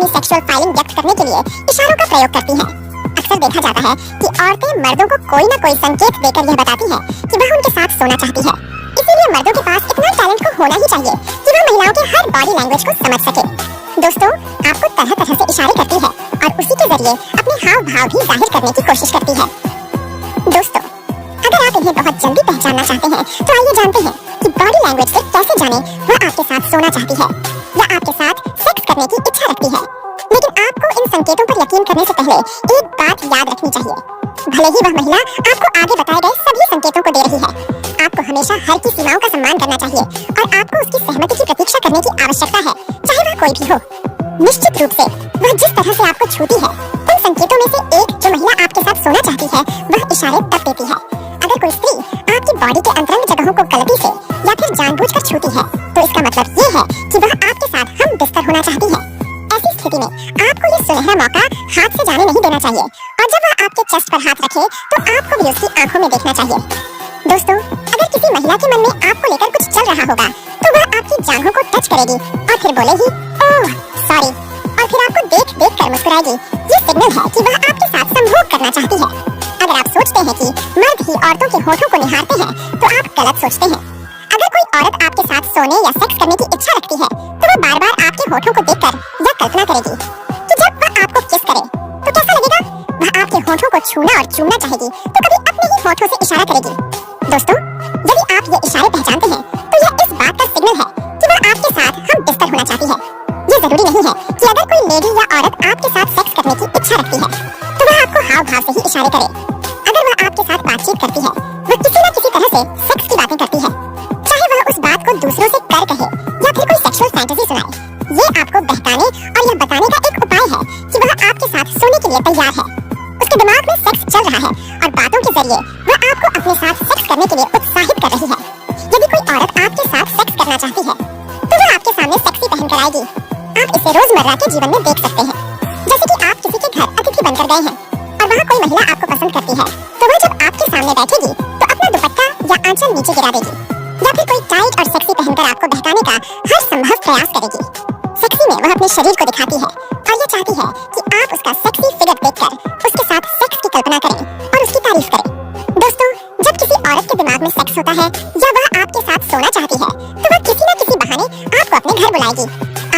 अपनी sexual feeling व्यक्त करने के लिए इशारों का प्रयोग करती हैं। अक्सर देखा जाता है कि औरतें मर्दों को कोई न कोई संकेत देकर यह बताती हैं कि वह उनके साथ सोना चाहती है। इसीलिए मर्दों के पास इतना टैलेंट को होना ही चाहिए कि वह महिलाओं के हर बॉडी लैंग्वेज को समझ सके। दोस्तों, आपको तरह तरह से इशारे करती है और उसी के जरिए अपने हाव भाव भी जाहिर करने की कोशिश करती है। दोस्तों, अगर आप इन्हें बहुत जल्दी पहचानना चाहते हैं तो आइए जानते हैं कि बॉडी लैंग्वेज से कैसे जाने वह आपके साथ सोना चाहती है या आपके साथ सेक्स करने की इच्छा रखती है। लेकिन आपको इन संकेतों पर यकीन करने से पहले एक बात याद रखनी चाहिए। भले ही वह महिला आपको आगे बताए गए सभी संकेतों को दे रही है, आपको हमेशा हर की सीमाओं का सम्मान करना चाहिए और आपको उसकी सहमति की प्रतीक्षा करने की आवश्यकता है, चाहे वह कोई भी हो। निश्चित रूप से वह जिस तरह से आपको छूती है, उन संकेतों में से एक जो महिला आपके साथ सोना चाहती है, वह इशारे तब देती है। अगर कोई स्त्री आपकी बॉडी के अंतरंग जगहों को गलती से या फिर जानबूझकर छूती है, तो इसका मतलब ये है कि वह आपके साथ हम बिस्तर होना चाहती है। ऐसी स्थिति में आपको ये सुनहरा मौका हाथ से जाने नहीं देना चाहिए और जब वह आपके चेस्ट पर हाथ रखे तो आपको भी उसकी आंखों में देखना चाहिए। दोस्तों, अगर किसी महिला के मन में आपको लेकर कुछ चल रहा होगा तो वह आपकी जांघों को टच करेगी और फिर बोलेगी ओह सॉरी, और फिर आपको देख देख कर मुस्कुराएगी। ये सिग्नल है कि वह आपके साथ संभोग करना चाहती है। अगर आप सोचते हैं कि मर्द ही औरतों के होठों को निहारते हैं तो आप गलत सोचते हैं। अगर कोई औरत आपके साथ सोने या सेक्स करने की इच्छा रखती है तो वह बार बार आपके होठों को देखकर यह कल्पना करेगी कि जब वह आपको किस करे तो कैसा लगेगा। वह आपके होठों को छूना और चूमना चाहेगी तो कभी अपने ही होठों से इशारा करेगी। दोस्तों, यदि आप ये इशारे पहचानते हैं तो यह इस बात का सिग्नल है कि वह आपके साथ हम बिस्तर होना चाहती है। ये जरूरी नहीं है कि अगर कोई लेडी या औरत आपके साथ सेक्स करने की इच्छा रखती है तो वह आपको हाव भाव से ही इशारे करे। अगर वह आपके साथ बातचीत करती है, वह किसी न किसी तरह से सेक्स की बातें करती है, चाहे वह उस बात को दूसरों से कर कहे या फिर कोई सेक्सुअल फैंटेसी सुनाए, ये आपको बहकाने और यह बताने का एक उपाय है कि वह आपके साथ सोने के लिए तैयार है। उसके दिमाग में सेक्स चल रहा है और बातों के जरिए वह आपको अपने साथ सेक्स करने के लिए उत्साहित कर रही है। यदि कोई औरत आपके साथ सेक्स करना चाहती है तो वह आपके सामने सेक्सी पहनकर आएगी। आप इसे रोजमर्रा के जीवन में देख सकते हैं, जैसे कि आप किसी के घर अतिथि बनकर गए हैं और वहाँ कोई महिला आपको पसंद करती है तो वह जब आपके सामने बैठेगी तो अपना दुपट्टा या आंचल नीचे गिरा देगी या फिर कोई टाइट और सेक्सी पहनकर आपको बहकाने का हर संभव प्रयास करेगी। सेक्सी में वह अपने शरीर को दिखाती है और ये चाहती है कि आप उसका सेक्सी फिगर देखकर उसके साथ सेक्स की कल्पना करें और उसकी तारीफ करें। दोस्तों, जब किसी औरत के दिमाग में सेक्स होता है या वह आपके साथ सोना चाहती है तो वह किसी न किसी बहाने आपको अपने घर बुलाएगी।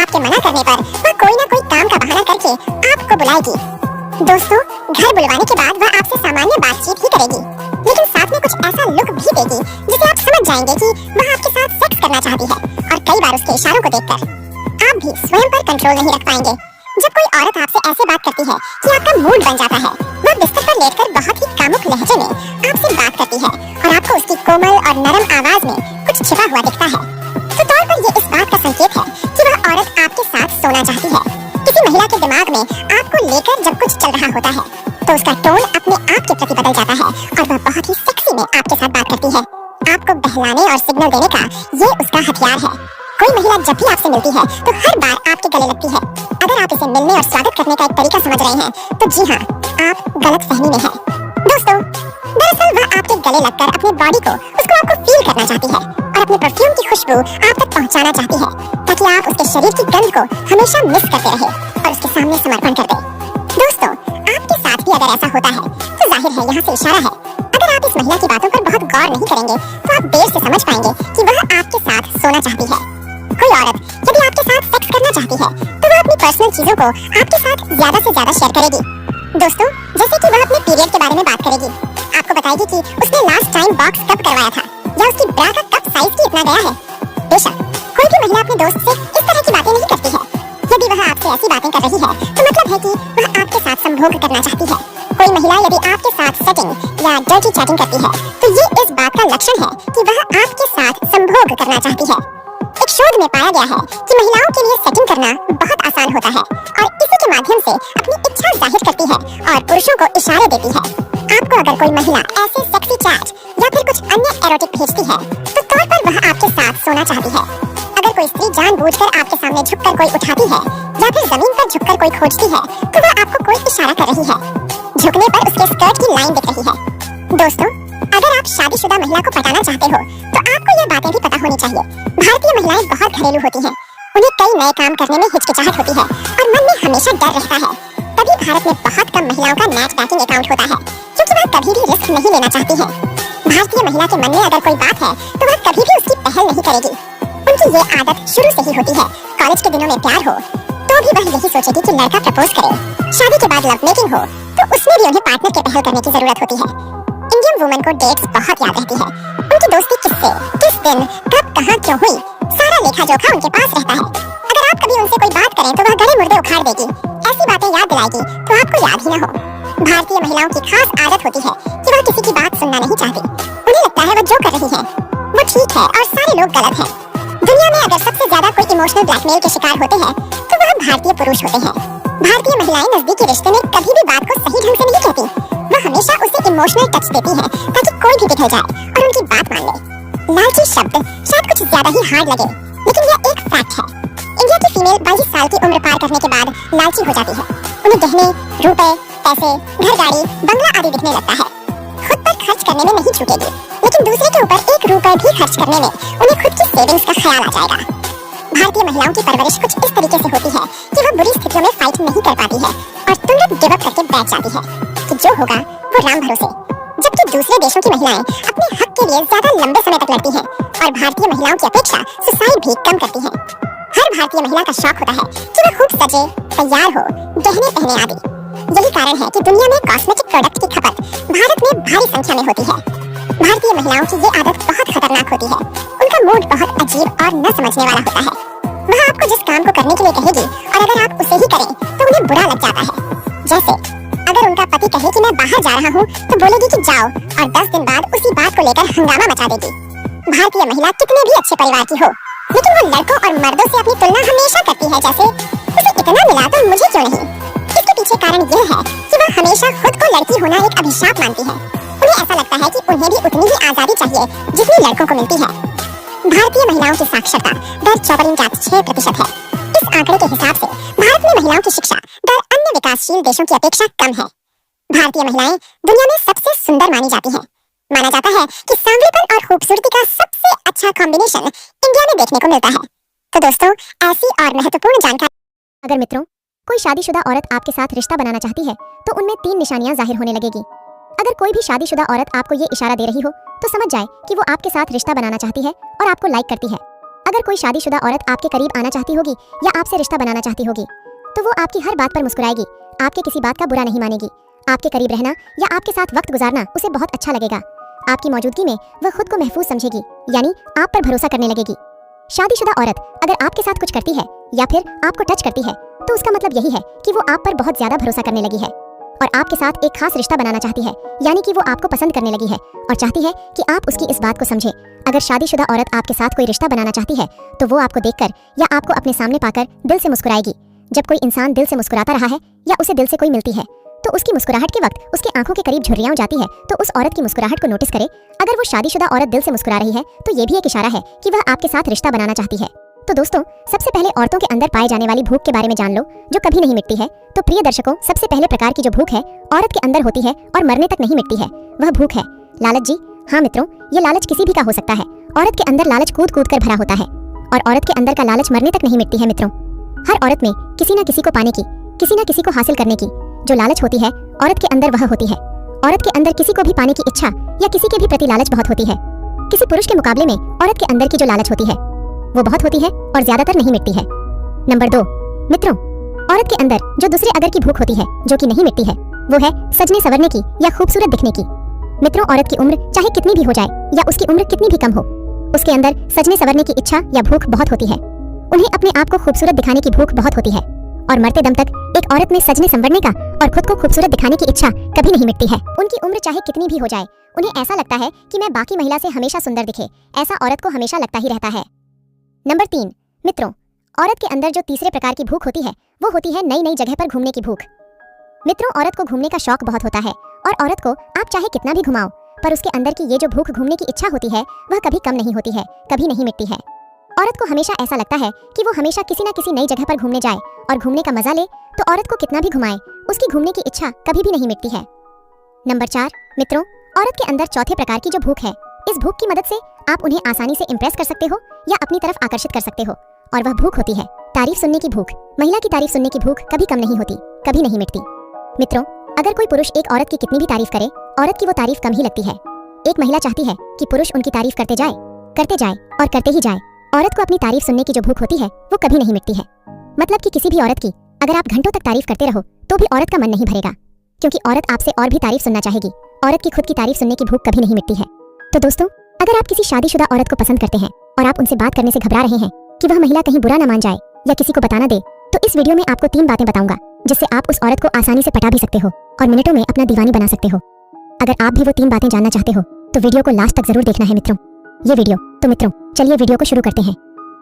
आपके मना करने पर वह कोई न कोई काम का बहाना करके आपको बुलाएगी। दोस्तों, घर बुलवाने के बाद वह आपसे सामान्य बातचीत ही करेगी, लेकिन साथ में कुछ ऐसा लुक भी देगी जिसे आप समझ जाएंगे कि वह आपके साथ सेक्स करना चाहती है। और कई बार उसके इशारों को देखकर आप भी स्वयं पर कंट्रोल नहीं रख पाएंगे। जब कोई औरत आपसे ऐसे बात करती है कि आपका मूड बन जाता है, वह बिस्तर पर लेटकर बहुत ही कामुक लहजे में आपसे बात करती है और आपको उसकी कोमल और नरम आवाज में कुछ छिपा हुआ दिखता है, तो तौर पर ये इस बात का संकेत है कि वह औरत आपके साथ सोना चाहती है। किसी महिला के दिमाग में आपको लेकर जब कुछ चल रहा होता है तो उसका टोन अपने आप के प्रति बदल जाता है और वह बहुत ही सेक्सी में आपके साथ बात करती है। आपको बहलाने और सिग्नल देने का ये उसका हथियार है। कोई महिला जब भी आपसे मिलती है तो हर बार आपके गले लगती है। अगर आप इसे मिलने और स्वागत करने का एक तरीका समझ रहे हैं तो जी हाँ, आप गलत फहमी में हैं। दोस्तों, दरअसल वह आपके गले लगकर अपने बॉडी को उसको आपको फील करना चाहती है और अपने परफ्यूम की खुशबू आप तक पहुंचाना चाहती है ताकि आप उसके शरीर की गंध को हमेशा मिस करते रहे और उसके सामने समर्पण कर दें। दोस्तों, आपके साथ भी अगर ऐसा होता है तो जाहिर है यहाँ से इशारा है। अगर आप इस महिला की बातों पर बहुत गौर नहीं करेंगे तो आप देर से समझ पाएंगे कि वह आपके साथ सोना चाहती है। कोई औरत यदि आपके साथ सेक्स करना चाहती है तो वह अपनी पर्सनल चीजों को आपके साथ ज्यादा से ज्यादा शेयर करेगी। दोस्तों, जैसे कि वह अपने पीरियड के बारे में बात करेगी, आपको बताएगी कि उसने लास्ट टाइम बॉक्स कब करवाया था या उसकी ब्रा का कब साइज की इतना गया है। बेशक कोई भी महिला अपने दोस्त से इस तरह की बातें नहीं करती है। यदि वह आपसे ऐसी बातें कर रही है तो मतलब है कि वह आपके साथ संभोग करना चाहती है। कोई महिला यदि आपके साथ सेटिंग या डर्टी चैटिंग करती है तो ये इस बात का लक्षण है कि वह आपके साथ संभोग करना चाहती है। एक शोध में पाया गया है कि महिलाओं के लिए सेटिंग करना बहुत आसान होता है और इसी के माध्यम से अपनी इच्छा जाहिर करती है और पुरुषों को इशारे देती है। आपको अगर कोई महिला ऐसे सेक्सी चैट या फिर कुछ अन्य एरोटिक भेजती है तो तौर पर वह आपके साथ सोना चाहती है। अगर कोई स्त्री जानबूझकर आपके सामने झुककर कोई उठाती है या फिर जमीन पर झुककर कोई खोजती है तो वह आपको कोई इशारा कर रही है। झुकने पर उसके स्कर्ट की लाइन दिख रही है। दोस्तों, अगर आप शादीशुदा महिला को पटाना चाहते हो तो आपको ये बातें भी पता होनी चाहिए। भारतीय महिलाएं बहुत घरेलू होती हैं। उन्हें कई नए काम करने में हिचकिचाहट होती है और मन में हमेशा डर रहता है। तभी भारत में बहुत कम महिलाओं का नेट बैंकिंग अकाउंट होता है, क्योंकि वह कभी भी रिस्क नहीं लेना चाहती है। भारतीय महिला के मन में अगर कोई बात है तो वह कभी भी उसकी पहल नहीं करेगी। उनकी ये आदत शुरू से ही होती है। कॉलेज के दिनों में प्यार हो तो भी वह यही सोचेगी कि लड़का प्रपोज करे। शादी के बाद लव मेकिंग हो तो उसमें भी उन्हें पार्टनर के पहल करने की जरूरत होती है। इंडियन वुमन को डेट्स बहुत याद रहती है। उनकी दोस्ती किससे, किस दिन, कब, कहाँ, क्यों हुई, सारा लेखा जोखा उनके पास रहता है। अगर आप कभी उनसे कोई बात करें तो वह गले मुर्दे उखाड़ देगी। ऐसी बातें याद दिलाएगी तो आपको याद ही न हो। भारतीय महिलाओं की खास आदत होती है कि वह किसी की बात सुनना नहीं चाहती। उन्हें लगता है वह जो कर रही है वो ठीक है और सारे लोग गलत हैं। दुनिया में अगर सबसे ज्यादा कोई इमोशनल ब्लैकमेल के शिकार होते हैं तो वह भारतीय पुरुष होते हैं। भारतीय महिलाएं नजदीकी रिश्ते में कभी भी बात को सही ढंग से नहीं कहती। वह हमेशा उसे इमोशनल टच देती है ताकि कोई भी पिघल जाए और उनकी बात मान ले। लालची शब्द शायद कुछ ज्यादा ही हार्ड लगे, लेकिन यह एक फैक्ट है। इंडिया की फीमेल 22 साल की उम्र पार करने के बाद लालची हो जाती है। उन्हें गहने, रुपए, पैसे, घर, गाड़ी, बंगला आदि दिखने लगता है। खुद पर खर्च करने में नहीं छूटेगी, लेकिन दूसरे के ऊपर एक रुपए भी खर्च करने में उन्हें खुद की सेविंग्स का ख्याल आ जाएगा। भारतीय महिलाओं की परवरिश कुछ इस तरीके से होती है कि वह बुरी स्थितियों में फाइट नहीं कर पाती है और तुरंत गिव अप करके बैठ जाती है कि जो होगा वो राम भरोसे। जबकि दूसरे देशों की महिलाएं अपने हक के लिए ज्यादा लंबे समय तक लड़ती हैं और भारतीय महिलाओं की अपेक्षा सुसाइड भी कम करती हैं। हर भारतीय महिला का शौक होता है कि वह खूब सजे, तैयार हो, गहने पहने आदि। यही कारण है कि दुनिया में कॉस्मेटिक प्रोडक्ट की खपत भारत में भारी संख्या में होती है। भारतीय महिलाओं की ये आदत बहुत खतरनाक होती है। उनका मूड बहुत अजीब और न समझने वाला होता है। वह आपको जिस काम को करने के लिए कहेगी और अगर आप उसे ही करें तो उन्हें बुरा लग जाता है। जैसे अगर उनका पति कहे कि मैं बाहर जा रहा हूँ तो बोलेगी कि जाओ और 10 दिन बाद उसी बात को लेकर हंगामा मचा देगी। भारतीय महिला कितने भी अच्छे परिवार की हो, लेकिन वो लड़कों और मर्दों से अपनी तुलना हमेशा करती है, जैसे उसे इतना मिला तो मुझे क्यों नहीं। इसके पीछे कारण ये है कि वह हमेशा खुद को लड़की होना एक अभिशाप मानती है। उन्हें ऐसा लगता है कि उन्हें भी उतनी ही आजादी चाहिए जितनी लड़कों को मिलती है। भारतीय महिलाओं की साक्षरता दर 54.6% है। इस आंकड़े के हिसाब से भारत में महिलाओं की शिक्षा दर अन्य विकासशील देशों की अपेक्षा कम है। भारतीय महिलाएं दुनिया में सबसे सुंदर मानी जाती हैं। माना जाता है कि सांवलेपन और खूबसूरती का सबसे अच्छा कॉम्बिनेशन इंडिया में देखने को मिलता है। तो दोस्तों, ऐसी और महत्वपूर्ण जानकारी। अगर मित्रों कोई शादीशुदा औरत आपके साथ रिश्ता बनाना चाहती है तो उनमें 3 निशानियां जाहिर होने लगेगी। अगर कोई भी शादीशुदा औरत आपको ये इशारा दे रही हो तो समझ जाए कि वो आपके साथ रिश्ता बनाना चाहती है और आपको लाइक करती है। अगर कोई शादीशुदा औरत आपके करीब आना चाहती होगी या आपसे रिश्ता बनाना चाहती होगी तो वो आपकी हर बात पर मुस्कुराएगी, आपके किसी बात का बुरा नहीं मानेगी। आपके करीब रहना या आपके साथ वक्त गुजारना उसे बहुत अच्छा लगेगा। आपकी मौजूदगी में वह खुद को महफूज समझेगी, यानी आप पर भरोसा करने लगेगी। शादीशुदा औरत अगर आपके साथ कुछ करती है या फिर आपको टच करती है तो उसका मतलब यही है कि वो आप पर बहुत ज्यादा भरोसा करने लगी है और आपके साथ एक खास रिश्ता बनाना चाहती है, यानी कि वो आपको पसंद करने लगी है और चाहती है कि आप उसकी इस बात को समझें। अगर शादीशुदा औरत आपके साथ कोई रिश्ता बनाना चाहती है तो वो आपको देखकर या आपको अपने सामने पाकर दिल से मुस्कुराएगी। जब कोई इंसान दिल से मुस्कुराता रहा है या उसे दिल से कोई मिलती है तो उसकी मुस्कुराहट के वक्त उसकी आंखों के करीब झुर्रियां जाती है, तो उस औरत की मुस्कुराहट को नोटिस करें। अगर वो शादीशुदा औरत दिल से मुस्कुरा रही है तो ये भी एक इशारा है कि वह आपके साथ रिश्ता बनाना चाहती है। तो दोस्तों, सबसे पहले औरतों के अंदर पाए जाने वाली भूख के बारे में जान लो, जो कभी नहीं मिटती है। तो प्रिय दर्शकों, सबसे पहले प्रकार की जो भूख है औरत के अंदर होती है और मरने तक नहीं मिटती है, वह भूख है लालच जी। हाँ मित्रों, ये लालच किसी भी का हो सकता है। औरत के अंदर लालच कूद कूद कर भरा होता है और औरत के अंदर का लालच मरने तक नहीं मिटती है मित्रों। हर औरत में किसी न किसी को पाने की, किसी न किसी को हासिल करने की जो लालच होती है, औरत के अंदर वह होती है। औरत के अंदर किसी को भी पाने की इच्छा या किसी के भी प्रति लालच बहुत होती है। किसी पुरुष के मुकाबले में औरत के अंदर की जो लालच होती है वो बहुत होती है और ज्यादातर नहीं मिटती है। नंबर 2 मित्रों, औरत के अंदर जो दूसरे अगर की भूख होती है जो कि नहीं मिटती है, वो है सजने संवरने की या खूबसूरत दिखने की। मित्रों, औरत की उम्र चाहे कितनी भी हो जाए या उसकी उम्र कितनी भी कम हो, उसके अंदर सजने संवरने की इच्छा या भूख बहुत होती है। उन्हें अपने आप को खूबसूरत दिखाने की भूख बहुत होती है और मरते दम तक एक औरत में सजने संवरने का और खुद को खूबसूरत दिखाने की इच्छा कभी नहीं मिटती है। उनकी उम्र चाहे कितनी भी हो जाए, उन्हें ऐसा लगता है कि मैं बाकी महिला से हमेशा सुंदर दिखे, ऐसा औरत को हमेशा लगता ही रहता है। नंबर 3 मित्रों, औरत के अंदर जो तीसरे प्रकार की भूख होती है वो होती है नई नई जगह पर घूमने की भूख। मित्रों, औरत को घूमने का शौक बहुत होता है और औरत को आप चाहे कितना भी घुमाओ, पर उसके अंदर की ये जो भूख घूमने की इच्छा होती है वह कभी कम नहीं होती है, कभी नहीं मिटती है। औरत को हमेशा ऐसा लगता है कि वो हमेशा किसी न किसी नई जगह पर घूमने जाए और घूमने का मजा ले, तो औरत को कितना भी घुमाए उसकी घूमने की इच्छा कभी भी नहीं मिटती है। नंबर 4 मित्रों, औरत के अंदर चौथे प्रकार की जो भूख है, इस भूख की मदद से आप उन्हें आसानी से इंप्रेस कर सकते हो या अपनी तरफ आकर्षित कर सकते हो और वह भूख होती है तारीफ सुनने की भूख। महिला की तारीफ सुनने की भूख कभी कम नहीं होती, कभी नहीं मिटती। मित्रों, अगर कोई पुरुष एक औरत की कितनी भी तारीफ करे, औरत की वो तारीफ कम ही लगती है। एक महिला चाहती है कि पुरुष उनकी तारीफ करते जाए और करते ही जाए। औरत को अपनी तारीफ सुनने की जो भूख होती है वो कभी नहीं मिटती है। मतलब कि किसी भी औरत की अगर आप घंटों तक तारीफ करते रहो तो भी औरत का मन नहीं भरेगा, क्योंकि औरत आपसे और भी तारीफ सुनना चाहेगी। औरत की खुद की तारीफ सुनने की भूख कभी नहीं मिटती है। तो दोस्तों, अगर आप किसी शादीशुदा औरत को पसंद करते हैं और आप उनसे बात करने से घबरा रहे हैं कि वह महिला कहीं बुरा ना मान जाए या किसी को बताना दे, तो इस वीडियो में आपको 3 बातें बताऊंगा जिससे आप उस औरत को आसानी से पटा भी सकते हो और मिनटों में अपना दीवानी बना सकते हो। अगर आप भी वो 3 बातें जानना चाहते हो तो वीडियो को लास्ट तक जरूर देखना है मित्रों। मित्रों चलिए वीडियो को शुरू करते हैं।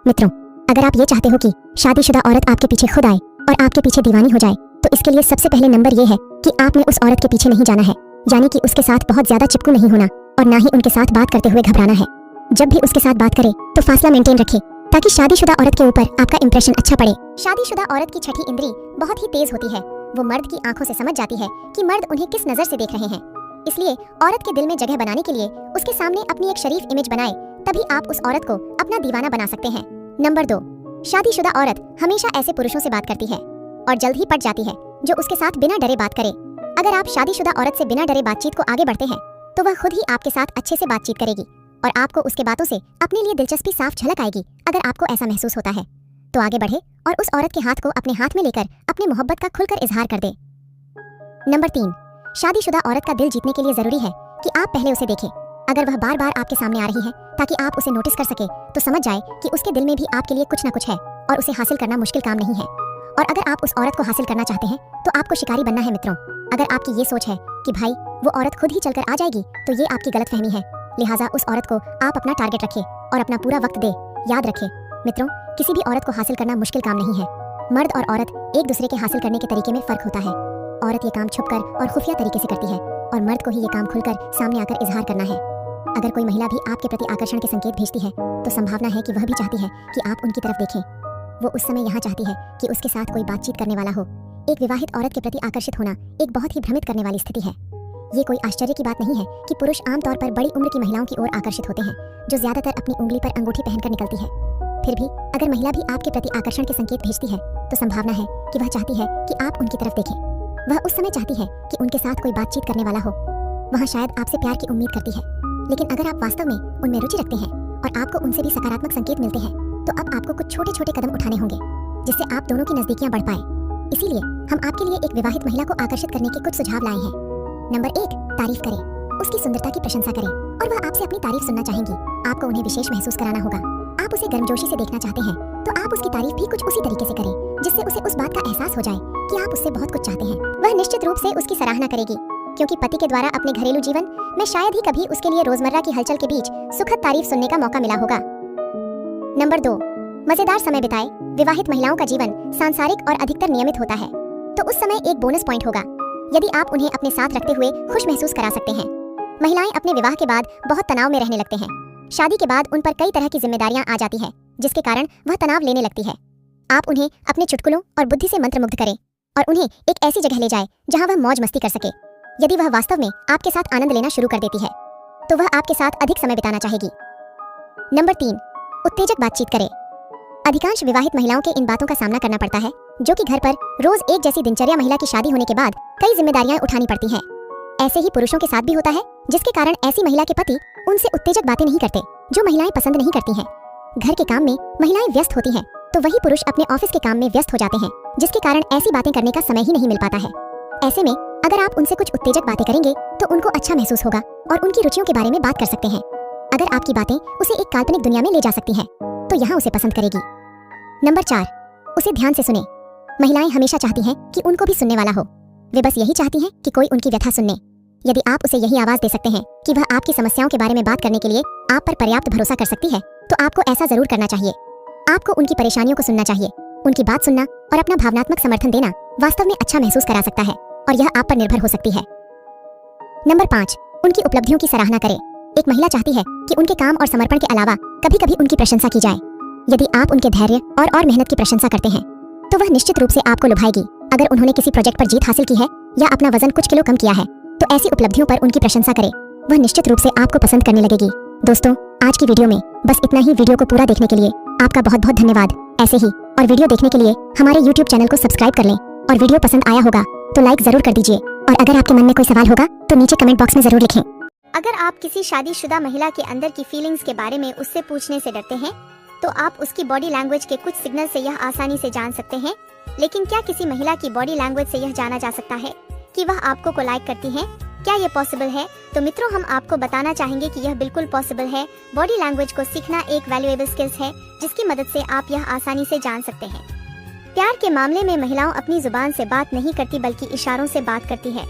मित्रों, अगर आप ये चाहते हो कि शादीशुदा औरत आपके पीछे खुद आए और आपके पीछे दीवानी हो जाए, तो इसके लिए सबसे पहले नंबर ये है कि आपने उस औरत के पीछे नहीं जाना है, यानी कि उसके साथ बहुत ज्यादा चिपकू नहीं होना और ना ही उनके साथ बात करते हुए घबराना है। जब भी उसके साथ बात करें तो फासला मेंटेन रखें ताकि शादीशुदा औरत के ऊपर आपका इंप्रेशन अच्छा पड़े। शादीशुदा औरत की छठी इंद्री बहुत ही तेज होती है। वो मर्द की आंखों से समझ जाती है कि मर्द उन्हें किस नजर से देख रहे हैं। इसलिए औरत के दिल में जगह बनाने के लिए उसके सामने अपनी एक शरीफ इमेज बनाए, तभी आप उस औरत को अपना दीवाना बना सकते हैं। नंबर 2, शादीशुदा औरत हमेशा ऐसे पुरुषों से बात करती है और जल्द ही पट जाती है जो उसके साथ बिना डरे बात करे। अगर आप शादीशुदा औरत से बिना डरे बातचीत को आगे बढ़ते हैं तो वह खुद ही आपके साथ अच्छे से बातचीत करेगी और आपको उसके बातों से अपने लिए दिलचस्पी साफ झलक आएगी। अगर आपको ऐसा महसूस होता है तो आगे बढ़े और उस औरत के हाथ को अपने हाथ में लेकर अपनी मोहब्बत का खुलकर इजहार कर दे। नंबर 3, शादीशुदा औरत का दिल जीतने के लिए जरूरी है कि आप पहले उसे देखें। अगर वह बार बार आपके सामने आ रही है ताकि आप उसे नोटिस कर सके, तो समझ जाए कि उसके दिल में भी आपके लिए कुछ न कुछ है और उसे हासिल करना मुश्किल काम नहीं है। और अगर आप उस औरत को हासिल करना चाहते हैं तो आपको शिकारी बनना है मित्रों। अगर आपकी ये सोच है कि भाई वो औरत खुद ही चलकर आ जाएगी, तो ये आपकी गलतफहमी है। लिहाजा उस औरत को आप अपना टारगेट रखें और अपना पूरा वक्त दे। याद रखें मित्रों, किसी भी औरत को हासिल करना मुश्किल काम नहीं है। मर्द और औरत एक दूसरे के हासिल करने के तरीके में फर्क होता है। औरत ये काम छुपकर और खुफिया तरीके से करती है और मर्द को ही ये काम खुलकर सामने आकर इजहार करना है। अगर कोई महिला भी आपके प्रति आकर्षण के संकेत भेजती है तो संभावना है कि वह भी चाहती है कि आप उनकी तरफ देखें। वो उस समय यहाँ चाहती है कि उसके साथ कोई बातचीत करने वाला हो। एक विवाहित औरत के प्रति आकर्षित होना एक बहुत ही भ्रमित करने वाली स्थिति है। ये कोई आश्चर्य की बात नहीं है कि पुरुष आमतौर पर बड़ी उम्र की महिलाओं की ओर आकर्षित होते हैं, जो ज्यादातर अपनी उंगली पर अंगूठी पहनकर निकलती है। फिर भी अगर महिला भी आपके प्रति आकर्षण के संकेत भेजती है तो संभावना है कि वह चाहती है कि आप उनकी तरफ देखें। वह उस समय चाहती है कि उनके साथ कोई बातचीत करने वाला हो। वह शायद आपसे प्यार की उम्मीद करती है, लेकिन अगर आप वास्तव में उनमें रुचि रखते हैं और आपको उनसे भी सकारात्मक संकेत मिलते हैं, तो अब आपको कुछ छोटे छोटे कदम उठाने होंगे जिससे आप दोनों की नजदीकियां बढ़ पाए। इसीलिए हम आपके लिए एक विवाहित महिला को आकर्षित करने के कुछ सुझाव लाए हैं। नंबर 1, तारीफ करें। उसकी सुंदरता की प्रशंसा करें और वह आपसे अपनी तारीफ सुनना चाहेंगी। आपको उन्हें विशेष महसूस कराना होगा। आप उसे गर्मजोशी से देखना चाहते हैं तो आप उसकी तारीफ भी कुछ उसी तरीके से करें जिससे उसे उस बात का एहसास हो जाए कि आप उससे बहुत कुछ चाहते हैं। वह निश्चित रूप से उसकी सराहना करेगी, क्योंकि पति के द्वारा अपने घरेलू जीवन में शायद ही कभी उसके लिए रोजमर्रा की हलचल के बीच सुखद तारीफ सुनने का मौका मिला होगा। नंबर 2, मजेदार समय बिताए। विवाहित महिलाओं का जीवन सांसारिक और अधिकतर नियमित होता है, तो उस समय एक बोनस पॉइंट होगा यदि आप उन्हें अपने साथ रखते हुए खुश महसूस करा सकते हैं। महिलाएं अपने विवाह के बाद बहुत तनाव में रहने लगते हैं। शादी के बाद उन पर कई तरह की जिम्मेदारियां आ जाती है, जिसके कारण वह तनाव लेने लगती है। आप उन्हें अपने चुटकुलों और बुद्धि से मंत्रमुग्ध करें और उन्हें एक ऐसी जगह ले जाएं जहां वह मौज मस्ती कर सके। यदि वह वास्तव में आपके साथ आनंद लेना शुरू कर देती है तो वह आपके साथ अधिक समय बिताना चाहेगी। नंबर 3, उत्तेजक बातचीत करें। अधिकांश विवाहित महिलाओं के इन बातों का सामना करना पड़ता है, जो कि घर पर रोज एक जैसी दिनचर्या महिला की शादी होने के बाद कई जिम्मेदारियां उठानी पड़ती हैं। ऐसे ही पुरुषों के साथ भी होता है, जिसके कारण ऐसी महिला के पति उनसे उत्तेजक बातें नहीं करते जो महिलाएं पसंद नहीं करती हैं। घर के काम में महिलाएं व्यस्त होती हैं, तो वही पुरुष अपने ऑफिस के काम में व्यस्त हो जाते हैं, जिसके कारण ऐसी बातें करने का समय ही नहीं मिल पाता है। ऐसे में अगर आप उनसे कुछ उत्तेजक बातें करेंगे तो उनको अच्छा महसूस होगा और उनकी रुचियों के बारे में बात कर सकते हैं। अगर आपकी बातें उसे एक काल्पनिक दुनिया में ले जा सकती हैं, तो यहाँ उसे पसंद करेगी। नंबर 4, उसे ध्यान से सुने। महिलाएं हमेशा चाहती हैं कि उनको भी सुनने वाला हो। वे बस यही चाहती हैं कि कोई उनकी व्यथा सुने। यदि आप उसे यही आवाज दे सकते हैं कि वह आपकी समस्याओं के बारे में बात करने के लिए आप पर पर्याप्त भरोसा कर सकती है, तो आपको ऐसा जरूर करना चाहिए। आपको उनकी परेशानियों को सुनना चाहिए। उनकी बात सुनना और अपना भावनात्मक समर्थन देना वास्तव में अच्छा महसूस करा सकता है और यह आप पर निर्भर हो सकती है। नंबर 5, उनकी उपलब्धियों की सराहना करें। एक महिला चाहती है कि उनके काम और समर्पण के अलावा कभी कभी उनकी प्रशंसा की जाए। यदि आप उनके धैर्य और मेहनत की प्रशंसा करते हैं तो वह निश्चित रूप से आपको लुभाएगी। अगर उन्होंने किसी प्रोजेक्ट पर जीत हासिल की है या अपना वजन कुछ किलो कम किया है, तो ऐसी उपलब्धियों पर उनकी प्रशंसा करें। वह निश्चित रूप से आपको पसंद करने लगेगी। दोस्तों, आज की वीडियो में बस इतना ही। वीडियो को पूरा देखने के लिए आपका बहुत बहुत धन्यवाद। ऐसे ही और वीडियो देखने के लिए हमारे YouTube चैनल को सब्सक्राइब कर लें और वीडियो पसंद आया होगा तो लाइक जरूर कर दीजिए और अगर आपके मन में कोई सवाल होगा तो नीचे कमेंट बॉक्स में जरूर लिखें। अगर आप किसी शादीशुदा महिला के अंदर की फीलिंग्स के बारे में उससे पूछने से डरते हैं तो आप उसकी बॉडी लैंग्वेज के कुछ सिग्नल से यह आसानी से जान सकते हैं। लेकिन क्या किसी महिला की बॉडी लैंग्वेज से यह जाना जा सकता है कि वह आपको को लाइक करती है? क्या ये पॉसिबल है? तो मित्रों, हम आपको बताना चाहेंगे कि यह बिल्कुल पॉसिबल है। बॉडी लैंग्वेज को सीखना एक वैल्यूएबल स्किल्स है जिसकी मदद से आप यह आसानी से जान सकते हैं। प्यार के मामले में महिलाओं अपनी जुबान से बात नहीं करती बल्कि इशारों से बात करती है।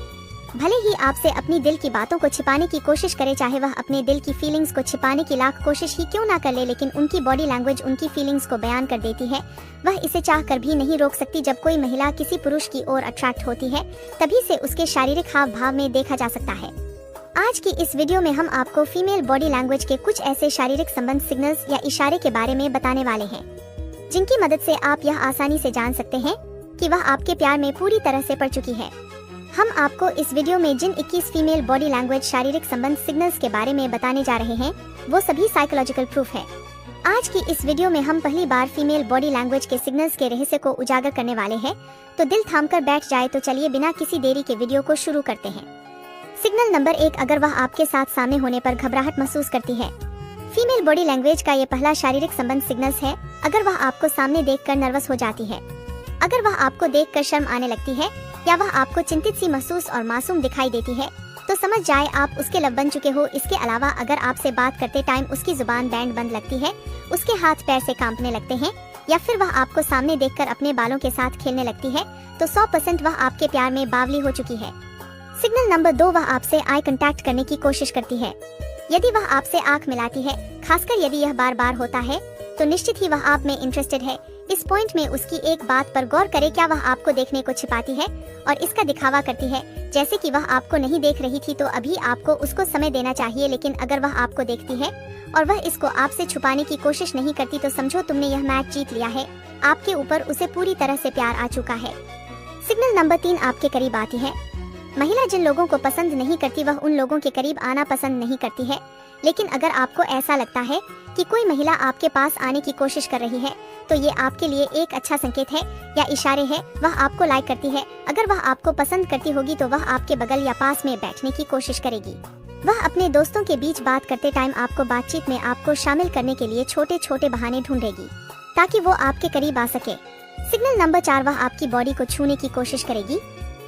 भले ही आपसे अपनी दिल की बातों को छिपाने की कोशिश करे, चाहे वह अपने दिल की फीलिंग्स को छिपाने की लाख कोशिश ही क्यों ना कर ले, लेकिन उनकी बॉडी लैंग्वेज उनकी फीलिंग्स को बयान कर देती है। वह इसे चाह कर भी नहीं रोक सकती। जब कोई महिला किसी पुरुष की ओर अट्रैक्ट होती है तभी से उसके शारीरिक हाव भाव में देखा जा सकता है। आज की इस वीडियो में हम आपको फीमेल बॉडी लैंग्वेज के कुछ ऐसे शारीरिक संबंध सिग्नल्स या इशारे के बारे में बताने वाले हैं जिनकी मदद से आप यह आसानी से जान सकते हैं कि वह आपके प्यार में पूरी तरह से पड़ चुकी है। हम आपको इस वीडियो में जिन 21 फीमेल बॉडी लैंग्वेज शारीरिक संबंध सिग्नल्स के बारे में बताने जा रहे हैं वो सभी साइकोलॉजिकल प्रूफ है। आज की इस वीडियो में हम पहली बार फीमेल बॉडी लैंग्वेज के सिग्नल्स के रहस्य को उजागर करने वाले हैं, तो दिल थामकर बैठ जाए। तो चलिए बिना किसी देरी के वीडियो को शुरू करते हैं। सिग्नल नंबर 1, अगर वह आपके साथ सामने होने पर घबराहट महसूस करती है। फीमेल बॉडी लैंग्वेज का ये पहला शारीरिक संबंध सिग्नल्स है। अगर वह आपको सामने देखकर नर्वस हो जाती है, अगर वह आपको देखकर शर्म आने लगती है या वह आपको चिंतित सी महसूस और मासूम दिखाई देती है तो समझ जाए आप उसके लब बन चुके हो। इसके अलावा अगर आपसे बात करते टाइम उसकी जुबान बैंड बंद लगती है, उसके हाथ पैर से कांपने लगते हैं या फिर वह आपको सामने देखकर अपने बालों के साथ खेलने लगती है तो 100% वह आपके प्यार में बावली हो चुकी है। सिग्नल नंबर 2, वह आपसे आई कांटेक्ट करने की कोशिश करती है। यदि वह आपसे आंख मिलाती है, खासकर यदि यह बार बार होता है, तो निश्चित ही वह आप में इंटरेस्टेड है। इस पॉइंट में उसकी एक बात पर गौर करें, क्या वह आपको देखने को छिपाती है और इसका दिखावा करती है जैसे कि वह आपको नहीं देख रही थी, तो अभी आपको उसको समय देना चाहिए। लेकिन अगर वह आपको देखती है और वह इसको आपसे छुपाने की कोशिश नहीं करती तो समझो तुमने यह मैच जीत लिया है। आपके ऊपर उसे पूरी तरह से प्यार आ चुका है। सिग्नल नंबर 3, आपके करीब आती है। महिला जिन लोगों को पसंद नहीं करती वह उन लोगों के करीब आना पसंद नहीं करती है। लेकिन अगर आपको ऐसा लगता है कि कोई महिला आपके पास आने की कोशिश कर रही है तो ये आपके लिए एक अच्छा संकेत है या इशारे है। वह आपको लाइक करती है। अगर वह आपको पसंद करती होगी तो वह आपके बगल या पास में बैठने की कोशिश करेगी। वह अपने दोस्तों के बीच बात करते टाइम आपको बातचीत में आपको शामिल करने के लिए छोटे छोटे बहाने ढूंढेगी ताकि वो आपके करीब आ सके। सिग्नल नंबर 4, वह आपकी बॉडी को छूने की कोशिश करेगी।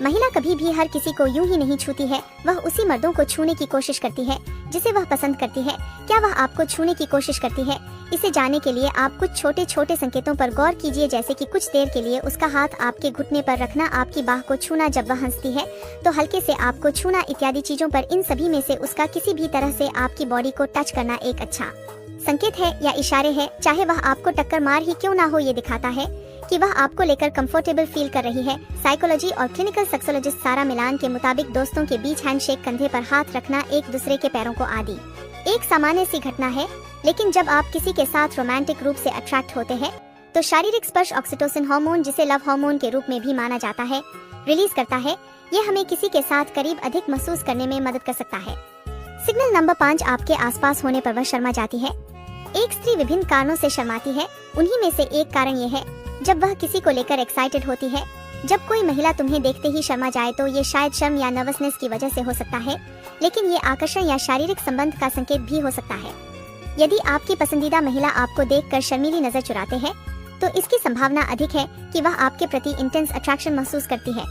महिला कभी भी हर किसी को यूं ही नहीं छूती है, वह उसी मर्दों को छूने की कोशिश करती है जिसे वह पसंद करती है। क्या वह आपको छूने की कोशिश करती है? इसे जानने के लिए आप कुछ छोटे छोटे संकेतों पर गौर कीजिए, जैसे कि कुछ देर के लिए उसका हाथ आपके घुटने पर रखना, आपकी बाह को छूना, जब वह हंसती है तो हल्के से आपको छूना, इत्यादि चीजों पर। इन सभी में से उसका किसी भी तरह से आपकी बॉडी को टच करना एक अच्छा संकेत है या इशारे है। चाहे वह आपको टक्कर मार ही क्यों ना हो, ये दिखाता है कि वह आपको लेकर कंफर्टेबल फील कर रही है। साइकोलॉजी और क्लिनिकल सेक्सोलॉजिस्ट सारा मिलान के मुताबिक दोस्तों के बीच हैंडशेक, कंधे पर हाथ रखना, एक दूसरे के पैरों को आदि एक सामान्य सी घटना है। लेकिन जब आप किसी के साथ रोमांटिक रूप से अट्रैक्ट होते हैं तो शारीरिक स्पर्श ऑक्सीटोसिन हार्मोन, जिसे लव हार्मोन के रूप में भी माना जाता है, रिलीज करता है। ये हमें किसी के साथ करीब अधिक महसूस करने में मदद कर सकता है। सिग्नल नंबर 5, आपके आसपास होने पर वह शर्मा जाती है। एक स्त्री विभिन्न कारणों से शर्माती है। उन्हीं में से एक कारण ये है जब वह किसी को लेकर एक्साइटेड होती है। जब कोई महिला तुम्हें देखते ही शर्मा जाए तो ये शायद शर्म या नर्वसनेस की वजह से हो सकता है, लेकिन ये आकर्षण या शारीरिक संबंध का संकेत भी हो सकता है। यदि आपकी पसंदीदा महिला आपको देखकर शर्मीली नजर चुराते हैं तो इसकी संभावना अधिक है कि वह आपके प्रति इंटेंस अट्रैक्शन महसूस करती है।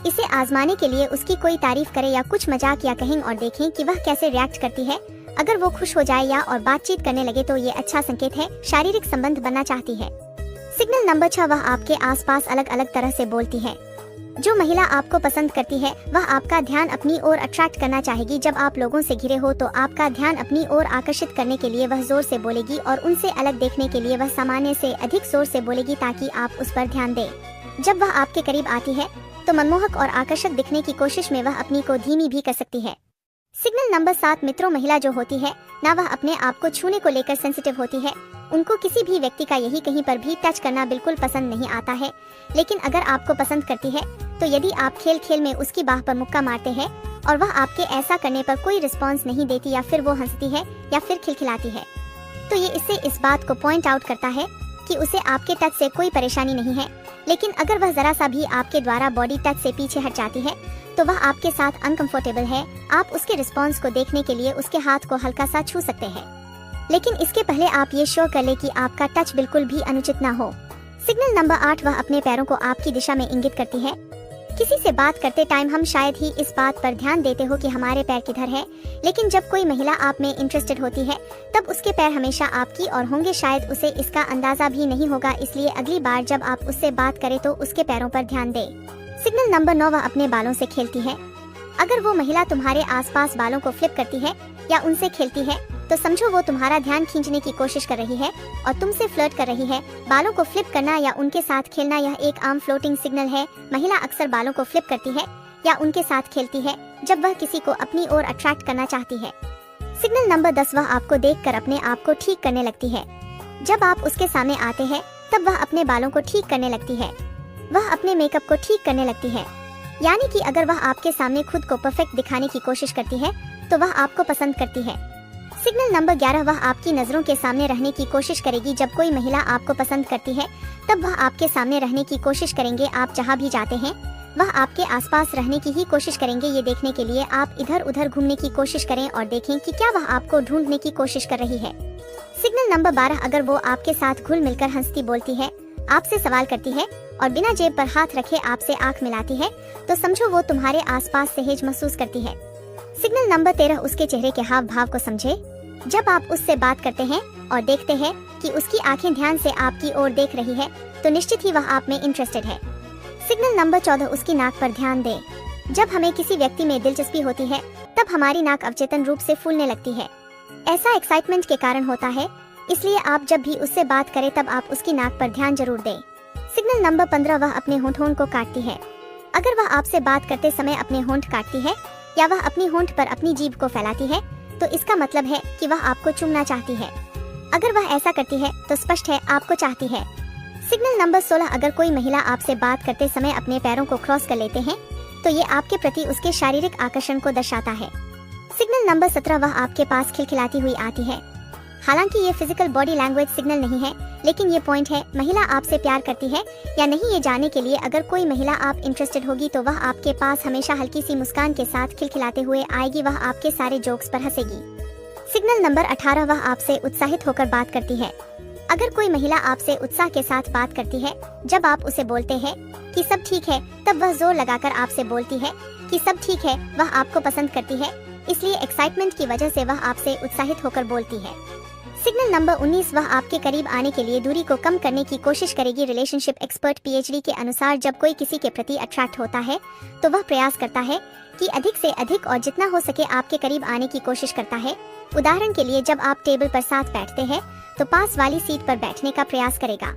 इसे आजमाने के लिए उसकी कोई तारीफ करें या कुछ मजाक या कहें और देखें कि वह कैसे रिएक्ट करती है। अगर वो खुश हो जाए या और बातचीत करने लगे तो ये अच्छा संकेत है, शारीरिक संबंध बनना चाहती है। सिग्नल नंबर 6, वह आपके आसपास अलग अलग तरह से बोलती है। जो महिला आपको पसंद करती है वह आपका ध्यान अपनी ओर अट्रैक्ट करना चाहेगी। जब आप लोगों से घिरे हो तो आपका ध्यान अपनी ओर आकर्षित करने के लिए वह जोर से बोलेगी और उनसे अलग देखने के लिए वह सामान्य से अधिक जोर से बोलेगी ताकि आप उस पर ध्यान दें। जब वह आपके करीब आती है तो मनमोहक और आकर्षक दिखने की कोशिश में वह अपनी को धीमी भी कर सकती है। सिग्नल नंबर 7, मित्रों, महिला जो होती है ना वह अपने आप को छूने को लेकर सेंसिटिव होती है। उनको किसी भी व्यक्ति का यही कहीं पर भी टच करना बिल्कुल पसंद नहीं आता है। लेकिन अगर आपको पसंद करती है तो यदि आप खेल खेल में उसकी बाह पर मुक्का मारते हैं और वह आपके ऐसा करने पर कोई रिस्पॉन्स नहीं देती या फिर वो हंसती है या फिर खिलखिलाती है तो ये इससे इस बात को पॉइंट आउट करता है कि उसे आपके टच से कोई परेशानी नहीं है। लेकिन अगर वह जरा सा भी आपके द्वारा बॉडी टच से पीछे हट जाती है तो वह आपके साथ अनकंफर्टेबल है। आप उसके रिस्पॉन्स को देखने के लिए उसके हाथ को हल्का सा छू सकते हैं, लेकिन इसके पहले आप ये श्योर कर ले कि आपका टच बिल्कुल भी अनुचित ना हो। सिग्नल नंबर 8, वह अपने पैरों को आपकी दिशा में इंगित करती है। किसी से बात करते टाइम हम शायद ही इस बात पर ध्यान देते हो कि हमारे पैर किधर है, लेकिन जब कोई महिला आप में इंटरेस्टेड होती है तब उसके पैर हमेशा आपकी ओर होंगे। शायद उसे इसका अंदाजा भी नहीं होगा, इसलिए अगली बार जब आप उससे बात करें तो उसके पैरों पर ध्यान दे। सिग्नल नंबर 9, वह अपने बालों से खेलती है। अगर वो महिला तुम्हारे आसपास बालों को फ्लिप करती है या उनसे खेलती है तो समझो वो तुम्हारा ध्यान खींचने की कोशिश कर रही है और तुमसे फ्लर्ट कर रही है। बालों को फ्लिप करना या उनके साथ खेलना यह एक आम फ्लोटिंग सिग्नल है। महिला अक्सर बालों को फ्लिप करती है या उनके साथ खेलती है जब वह किसी को अपनी ओर अट्रैक्ट करना चाहती है। सिग्नल नंबर 10, वह आपको देखकर अपने आप को ठीक करने लगती है। जब आप उसके सामने आते हैं तब वह अपने बालों को ठीक करने लगती है। वह अपने मेकअप को ठीक करने लगती है, यानी कि अगर वह आपके सामने खुद को परफेक्ट दिखाने की कोशिश करती है तो वह आपको पसंद करती है। सिग्नल नंबर 11, वह आपकी नजरों के सामने रहने की कोशिश करेगी। जब कोई महिला आपको पसंद करती है तब वह आपके सामने रहने की कोशिश करेंगे। आप जहाँ भी जाते हैं वह आपके आसपास रहने की ही कोशिश करेंगे। ये देखने के लिए आप इधर उधर घूमने की कोशिश करें और देखें कि क्या वह आपको ढूंढने की कोशिश कर रही है। सिग्नल नंबर 12, अगर वो आपके साथ घुल मिलकर हंसती बोलती है, आपसे सवाल करती है और बिना जेब पर हाथ रखे आपसे आंख मिलाती है तो समझो वो तुम्हारे आसपास सहज महसूस करती है। सिग्नल नंबर 13, उसके चेहरे के हाव भाव को समझे। जब आप उससे बात करते हैं और देखते हैं कि उसकी आंखें ध्यान से आपकी ओर देख रही है तो निश्चित ही वह आप में इंटरेस्टेड है। सिग्नल नंबर 14, उसकी नाक पर ध्यान दें। जब हमें किसी व्यक्ति में दिलचस्पी होती है तब हमारी नाक अवचेतन रूप से फूलने लगती है। ऐसा एक्साइटमेंट के कारण होता है, इसलिए आप जब भी उससे बात करें तब आप उसकी नाक पर ध्यान जरूर दें। सिग्नल नंबर 15, वह अपने होंठों को काटती है। अगर वह आपसे बात करते समय अपने होंठ काटती है या वह अपनी होंठ पर अपनी जीभ को फैलाती है तो इसका मतलब है कि वह आपको चूमना चाहती है। अगर वह ऐसा करती है तो स्पष्ट है आपको चाहती है। सिग्नल नंबर 16, अगर कोई महिला आपसे बात करते समय अपने पैरों को क्रॉस कर लेते हैं तो ये आपके प्रति उसके शारीरिक आकर्षण को दर्शाता है। सिग्नल नंबर 17, वह आपके पास खिलखिलाती हुई आती है। हालांकि ये फिजिकल बॉडी लैंग्वेज सिग्नल नहीं है, लेकिन ये पॉइंट है महिला आपसे प्यार करती है या नहीं ये जानने के लिए। अगर कोई महिला आप इंटरेस्टेड होगी तो वह आपके पास हमेशा हल्की सी मुस्कान के साथ खिलखिलाते हुए आएगी। वह आपके सारे जोक्स पर हंसेगी। सिग्नल नंबर 18, वह आपसे उत्साहित होकर बात करती है। अगर कोई महिला आपसे उत्साह के साथ बात करती है जब आप उसे बोलते हैं कि सब ठीक है, तब वह जोर लगाकर आपसे बोलती है कि सब ठीक है। वह आपको पसंद करती है, इसलिए एक्साइटमेंट की वजह से वह आपसे उत्साहित होकर बोलती है। सिग्नल नंबर 19, वह आपके करीब आने के लिए दूरी को कम करने की कोशिश करेगी। रिलेशनशिप एक्सपर्ट PhD के अनुसार जब कोई किसी के प्रति अट्रैक्ट होता है तो वह प्रयास करता है कि अधिक से अधिक और जितना हो सके आपके करीब आने की कोशिश करता है। उदाहरण के लिए, जब आप टेबल पर साथ बैठते हैं तो पास वाली सीट पर बैठने का प्रयास करेगा।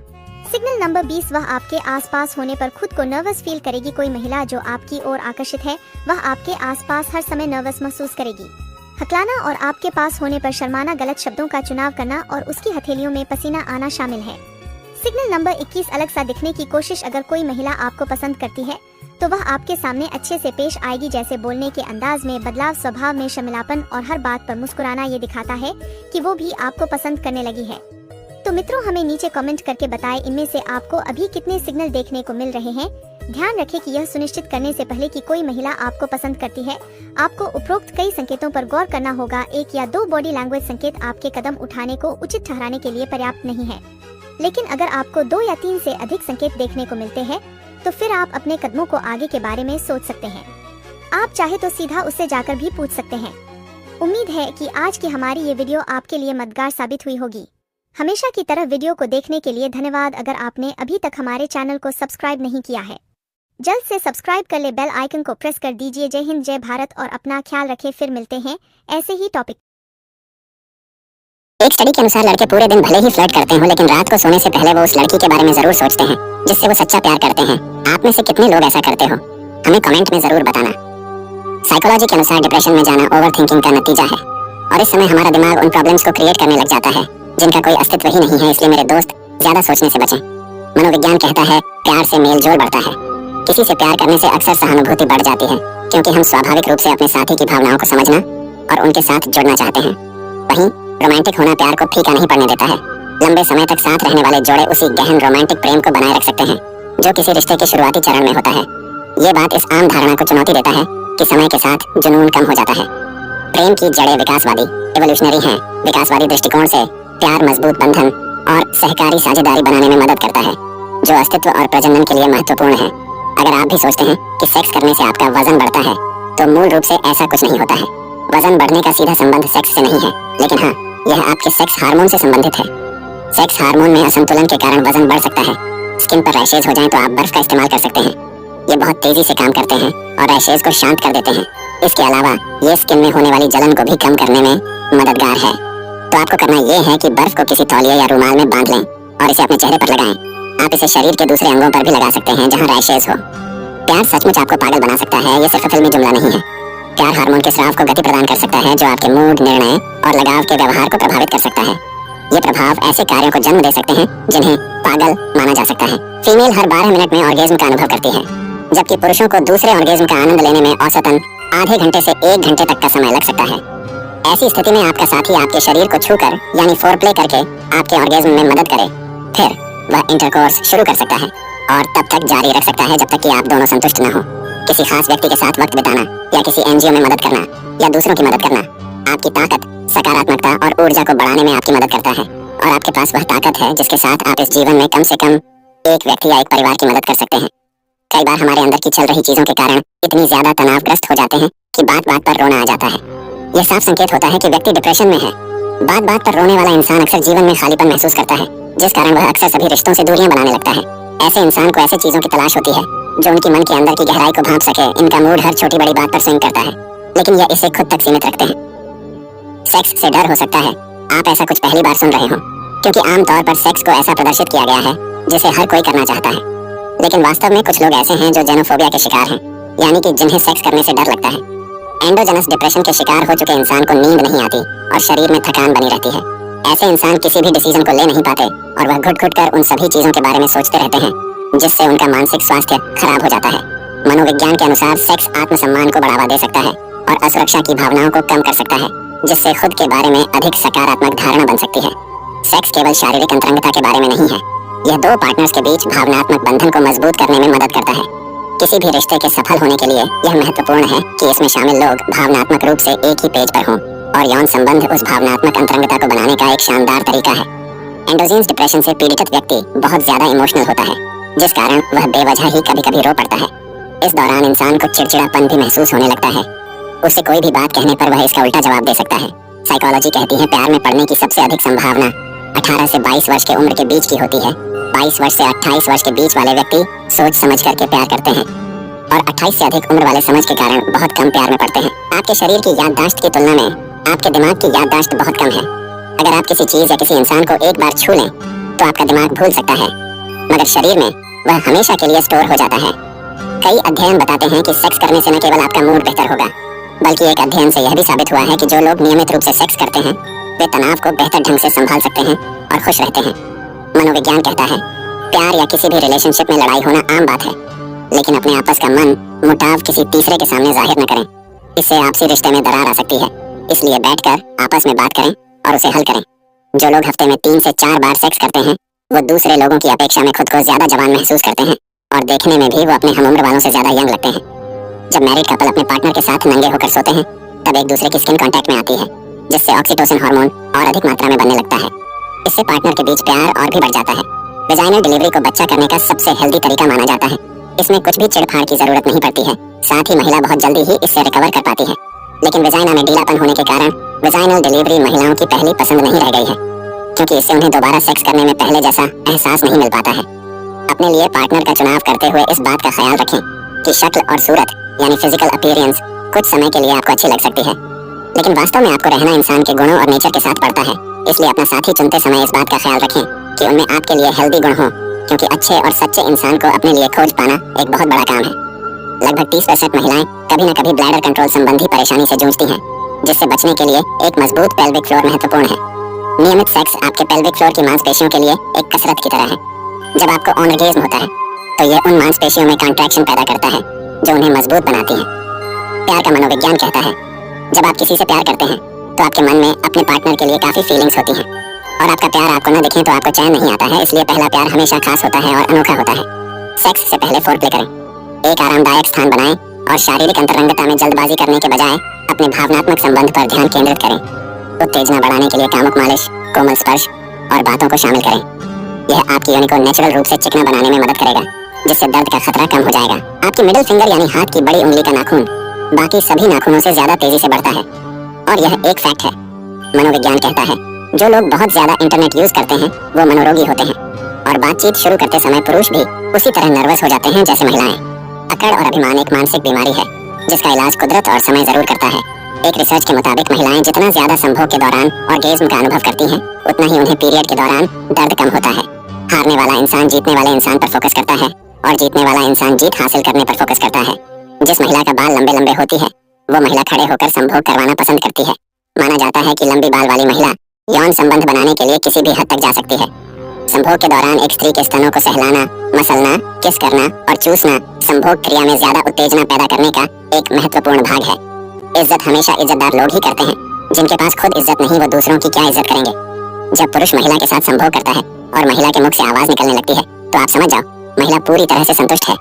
सिग्नल नंबर 20, वह आपके आसपास होने पर खुद को नर्वस फील करेगी। कोई महिला जो आपकी ओर आकर्षित है वह आपके आसपास हर समय नर्वस महसूस करेगी। हकलाना और आपके पास होने पर शर्माना, गलत शब्दों का चुनाव करना और उसकी हथेलियों में पसीना आना शामिल है। सिग्नल नंबर 21, अलग सा दिखने की कोशिश। अगर कोई महिला आपको पसंद करती है तो वह आपके सामने अच्छे से पेश आएगी, जैसे बोलने के अंदाज में बदलाव, स्वभाव में शर्मिलापन और हर बात पर मुस्कुराना। ये दिखाता है कि वो भी आपको पसंद करने लगी है। तो मित्रों, हमें नीचे कमेंट करके बताएं इनमें से आपको अभी कितने सिग्नल देखने को मिल रहे हैं। ध्यान रखें कि यह सुनिश्चित करने से पहले कि कोई महिला आपको पसंद करती है, आपको उपरोक्त कई संकेतों पर गौर करना होगा। 1 या 2 बॉडी लैंग्वेज संकेत आपके कदम उठाने को उचित ठहराने के लिए पर्याप्त नहीं है, लेकिन अगर आपको 2 या 3 से अधिक संकेत देखने को मिलते हैं तो फिर आप अपने कदमों को आगे के बारे में सोच सकते हैं। आप चाहे तो सीधा उससे जाकर भी पूछ सकते हैं। उम्मीद है कि आज की हमारी ये वीडियो आपके लिए मददगार साबित हुई होगी। हमेशा की तरह वीडियो को देखने के लिए धन्यवाद। अगर आपने अभी तक हमारे चैनल को सब्सक्राइब नहीं किया है, जल्द से सब्सक्राइब कर ले, बेल आइकन को प्रेस कर दीजिए। जय हिंद, जय भारत और अपना ख्याल रखें। फिर मिलते हैं ऐसे ही टॉपिक। एक स्टडी के अनुसार लड़के पूरे दिन भले ही फ्लर्ट करते हो, लेकिन रात को सोने से पहले वो उस लड़की के बारे में जरूर सोचते हैं जिससे वो सच्चा प्यार करते हैं। आप में से कितने लोग ऐसा करते हो, हमें कमेंट में जरूर बताना। साइकोलॉजी के अनुसार डिप्रेशन में जाना ओवर थिंकिंग का नतीजा है, और इस समय हमारा दिमाग उन प्रॉब्लम्स को क्रिएट करने लग जाता है जिनका कोई अस्तित्व ही नहीं है। इसलिए मेरे दोस्त, ज्यादा सोचने से बचें। मनोविज्ञान कहता है प्यार से मेल जोल बढ़ता है। किसी से प्यार करने से अक्सर सहानुभूति बढ़ जाती है, क्योंकि हम स्वाभाविक रूप से अपने साथी की भावनाओं को समझना और उनके साथ जुड़ना चाहते हैं। वहीं रोमांटिक होना प्यार को फीका नहीं पड़ने देता है। लंबे समय तक साथ रहने वाले जोड़े उसी गहन रोमांटिक प्रेम को बनाए रख सकते हैं जो किसी रिश्ते के शुरुआती चरण में होता है। ये बात इस आम धारणा को चुनौती देता है कि समय के साथ जुनून कम हो जाता है। प्रेम की जड़ें विकासवादी इवोल्यूशनरी हैं। विकासवादी दृष्टिकोण से प्यार मजबूत बंधन और सहकारी साझेदारी बनाने में मदद करता है जो अस्तित्व और प्रजनन के लिए महत्वपूर्ण है। अगर आप भी सोचते हैं कि सेक्स करने से आपका वजन बढ़ता है तो मूल रूप से ऐसा कुछ नहीं होता है। वजन बढ़ने का सीधा संबंध सेक्स से नहीं है, लेकिन हाँ, यह आपके सेक्स हार्मोन से संबंधित है। सेक्स हार्मोन में असंतुलन के कारण वजन बढ़ सकता है। स्किन पर रैशेज हो जाएं तो आप बर्फ का इस्तेमाल कर सकते हैं। ये बहुत तेजी से काम करते हैं और रैशेज को शांत कर देते हैं। इसके अलावा ये स्किन में होने वाली जलन को भी कम करने में मददगार है। तो आपको करना ये है कि बर्फ को किसी तौलिए या रुमाल में बांध लें और इसे अपने चेहरे पर लगाएं। आप इसे शरीर के दूसरे अंगों पर भी लगा सकते हैं जहां रैशेज हो। प्यार सचमुच आपको पागल बना सकता है, ये सिर्फ फिल्मी जुमला नहीं है। प्यार हार्मोन के स्राव को गति प्रदान कर सकता है जो आपके मूड, निर्णय और लगाव के व्यवहार को प्रभावित कर सकता है। ये प्रभाव ऐसे कार्यों को जन्म दे सकते हैं जिन्हें पागल माना जा सकता है। फीमेल हर 12 मिनट में ऑर्गेज्म का अनुभव करती है, जबकि पुरुषों को दूसरे ऑर्गेज्म का आनंद लेने में औसतन आधे घंटे से 1 घंटे तक का समय लग सकता है। ऐसी स्थिति में आपका साथी आपके शरीर को छूकर यानी फोरप्ले करके आपके ऑर्गेज्म में मदद करे, फिर वह इंटरकोर्स शुरू कर सकता है और तब तक जारी रख सकता है जब तक कि आप दोनों संतुष्ट न हो। किसी खास व्यक्ति के साथ वक्त बिताना या किसी एनजीओ में मदद करना या दूसरों की मदद करना आपकी ताकत, सकारात्मकता और ऊर्जा को बढ़ाने में आपकी मदद करता है। और आपके पास वह ताकत है जिसके साथ आप इस जीवन में कम से कम एक व्यक्ति या एक परिवार की मदद कर सकते हैं। कई बार हमारे अंदर की चल रही चीजों के कारण इतनी ज्यादा तनावग्रस्त हो जाते हैं कि बात बात पर रोना आ जाता है। यह साफ संकेत होता है कि व्यक्ति डिप्रेशन में है। बात बात पर रोने वाला इंसान अक्सर जीवन में खालीपन महसूस करता है, जिस कारण वह अक्सर सभी रिश्तों से दूरियां बनाने लगता है। ऐसे इंसान को ऐसे चीजों की तलाश होती है जो उनकी मन के अंदर की गहराई को भांप सके। इनका मूड हर छोटी बड़ी बात पर स्विंग करता है, लेकिन यह इसे खुद तक सीमित रखते हैं। सेक्स से डर हो सकता है। आप ऐसा कुछ पहली बार सुन रहे हो, क्योंकि आमतौर पर सेक्स को ऐसा प्रदर्शित किया गया है जिसे हर कोई करना चाहता है। लेकिन वास्तव में कुछ लोग ऐसे हैं जो जेनोफोबिया के शिकार हैं, यानी कि जिन्हें सेक्स करने से डर लगता है। एंडोजेनस डिप्रेशन के शिकार हो चुके इंसान को नींद नहीं आती और शरीर में थकान बनी रहती है। ऐसे इंसान किसी भी डिसीजन को ले नहीं पाते और वह घुट-घुट कर उन सभी चीजों के बारे में सोचते रहते हैं, जिससे उनका मानसिक स्वास्थ्य खराब हो जाता है। मनोविज्ञान के अनुसार सेक्स आत्मसम्मान को बढ़ावा दे सकता है और असुरक्षा की भावनाओं को कम कर सकता है, जिससे खुद के बारे में अधिक सकारात्मक धारणा बन सकती है। सेक्स केवल शारीरिक अंतरंगता के बारे में नहीं है, यह दो पार्टनर्स के बीच भावनात्मक बंधन को मजबूत करने में मदद करता है। किसी भी रिश्ते के सफल होने के लिए यह महत्वपूर्ण है कि इसमें शामिल लोग भावनात्मक रूप से एक ही पेज पर हों और यौन संबंध उस भावनात्मक अंतरंगता को बनाने का एक शानदार तरीका है। एंडोजीन्स डिप्रेशन से पीड़ित व्यक्ति बहुत ज्यादा इमोशनल होता है, जिस कारण वह बेवजह ही कभी-कभी रो पड़ता है। इस दौरान इंसान को चिड़चिड़ापन भी महसूस होने लगता है। उससे कोई भी बात कहने पर वह इसका उल्टा जवाब दे सकता है। साइकोलॉजी कहती है प्यार में पड़ने की सबसे अधिक संभावना 18 से 22 वर्ष के उम्र के बीच की होती है। 22 वर्ष से 28 वर्ष के बीच वाले व्यक्ति सोच समझ करके प्यार करते हैं और 28 से अधिक उम्र वाले समझ के कारण बहुत कम प्यार में पड़ते हैं। आपके शरीर की याददाश्त की तुलना में आपके दिमाग की याददाश्त बहुत कम है। अगर आप किसी चीज या किसी इंसान को एक बार छू लें तो आपका दिमाग भूल सकता है, मगर शरीर में वह हमेशा के लिए स्टोर हो जाता है। कई अध्ययन बताते हैं कि सेक्स करने से न केवल आपका मूड बेहतर होगा, बल्कि एक अध्ययन से यह भी साबित हुआ है कि जो लोग नियमित रूप से सेक्स करते हैं वे तनाव को बेहतर ढंग से संभाल सकते हैं और खुश रहते हैं। मनोविज्ञान कहता है प्यार या किसी भी रिलेशनशिप में लड़ाई होना आम बात है, लेकिन अपने आपस का मन मुटाव किसी तीसरे के सामने जाहिर न करें। इससे आपसी रिश्ते में दरार आ सकती है। इसलिए बैठकर आपस में बात करें और उसे हल करें। जो लोग हफ्ते में 3 से 4 बार सेक्स करते हैं वो दूसरे लोगों की अपेक्षा में खुद को ज्यादा जवान महसूस करते हैं और देखने में भी वो अपने हमउम्र वालों से ज्यादा यंग लगते हैं। जब मैरिड कपल अपने पार्टनर के साथ नंगे होकर सोते हैं तब एक दूसरे की स्किन कांटेक्ट में आती है, जिससे ऑक्सीटोसिन हार्मोन और अधिक मात्रा में बनने लगता है। इससे पार्टनर के बीच प्यार और भी बढ़ जाता है। वेजाइनल डिलीवरी को बच्चा करने का सबसे हेल्दी तरीका माना जाता है। इसमें कुछ भी चिड़फाड़ की जरूरत नहीं पड़ती है, साथ ही महिला बहुत जल्दी ही इससे रिकवर कर पाती है। लेकिन वेजाइना में ढीलापन होने के कारण वेजाइनल डिलीवरी महिलाओं की पहली पसंद नहीं रह गई है, क्योंकि इससे उन्हें दोबारा सेक्स करने में पहले जैसा एहसास नहीं मिल पाता है। अपने लिए पार्टनर का चुनाव करते हुए इस बात का ख्याल रखें कि शक्ल और सूरत यानी फिजिकल अपीयरेंस कुछ समय के लिए आपको अच्छी लग सकती है, लेकिन वास्तव में आपको रहना इंसान के गुणों और नेचर के साथ पड़ता है। इसलिए अपना साथी चुनते समय इस बात का ख्याल रखें कि उनमें आपके लिए हेल्दी गुण हों, क्योंकि अच्छे और सच्चे इंसान को अपने लिए खोज पाना एक बहुत बड़ा काम है। लगभग 30% महिलाएं कभी न कभी ब्लैडर कंट्रोल संबंधी परेशानी से जूझती हैं, जिससे बचने के लिए एक मजबूत पेल्विक फ्लोर महत्वपूर्ण है। नियमित सेक्स आपके पेल्विक फ्लोर की मांसपेशियों के लिए एक कसरत की तरह है। जब आपको ऑर्गेज्म होता है तो यह उन मांसपेशियों में कॉन्ट्रैक्शन पैदा करता है जो उन्हें मजबूत बनाती हैं। प्यार का मनोविज्ञान कहता है जब आप किसी से प्यार करते हैं तो आपके मन में अपने पार्टनर के लिए काफी फीलिंग्स होती हैं और आपका प्यार आपको न दिखे तो आपको चैन नहीं आता है। इसलिए पहला प्यार हमेशा खास होता है और अनोखा होता है। सेक्स से पहले फोरप्ले करें। एक आरामदायक स्थान बनाएं और शारीरिक अंतरंगता में जल्दबाजी करने के बजाय अपने भावनात्मक संबंध पर ध्यान केंद्रित करें। उत्तेजना बढ़ाने के लिए कामुक मालिश, कोमल स्पर्श और बातों को शामिल करें। यह आपकी योनि को नेचुरल रूप से चिकना बनाने में मदद करेगा, जिससे दर्द का खतरा कम हो जाएगा। आपकी मिडिल फिंगर यानी हाथ की बड़ी उंगली का नाखून बाकी सभी नाखूनों से ज्यादा तेजी से बढ़ता है और यह एक फैक्ट है। मनोविज्ञान कहता है जो लोग बहुत ज्यादा इंटरनेट यूज करते हैं वो मनोरोगी होते हैं और बातचीत शुरू करते समय पुरुष भी उसी तरह नर्वस हो जाते हैं जैसे महिलाएं। अकड़ और अभिमान एक मानसिक बीमारी है जिसका इलाज कुदरत और समय जरूर करता है। एक रिसर्च के मुताबिक महिलाएं जितना ज्यादा संभोग के दौरान ऑर्गेज्म का अनुभव करती हैं, उतना ही उन्हें पीरियड के दौरान दर्द कम होता है। हारने वाला इंसान जीतने वाले इंसान पर फोकस करता है और जीतने वाला इंसान जीत हासिल करने पर फोकस करता है। जिस महिला का बाल लंबे लंबे होती है वो महिला खड़े होकर संभोग करवाना पसंद करती है। माना जाता है कि लंबी बाल वाली महिला यौन संबंध बनाने के लिए किसी भी हद तक जा सकती है। संभोग के दौरान एक स्त्री के स्तनों को सहलाना, मसलना, किस करना और चूसना संभोग क्रिया में ज्यादा उत्तेजना पैदा करने का एक महत्वपूर्ण भाग है। इज्जत हमेशा इज्जतदार लोग ही करते हैं। जिनके पास खुद इज्जत नहीं वो दूसरों की क्या इज्जत करेंगे। जब पुरुष महिला के साथ संभोग करता है और महिला के मुख से आवाज निकलने लगती है तो आप समझ जाओ महिला पूरी तरह से संतुष्ट है।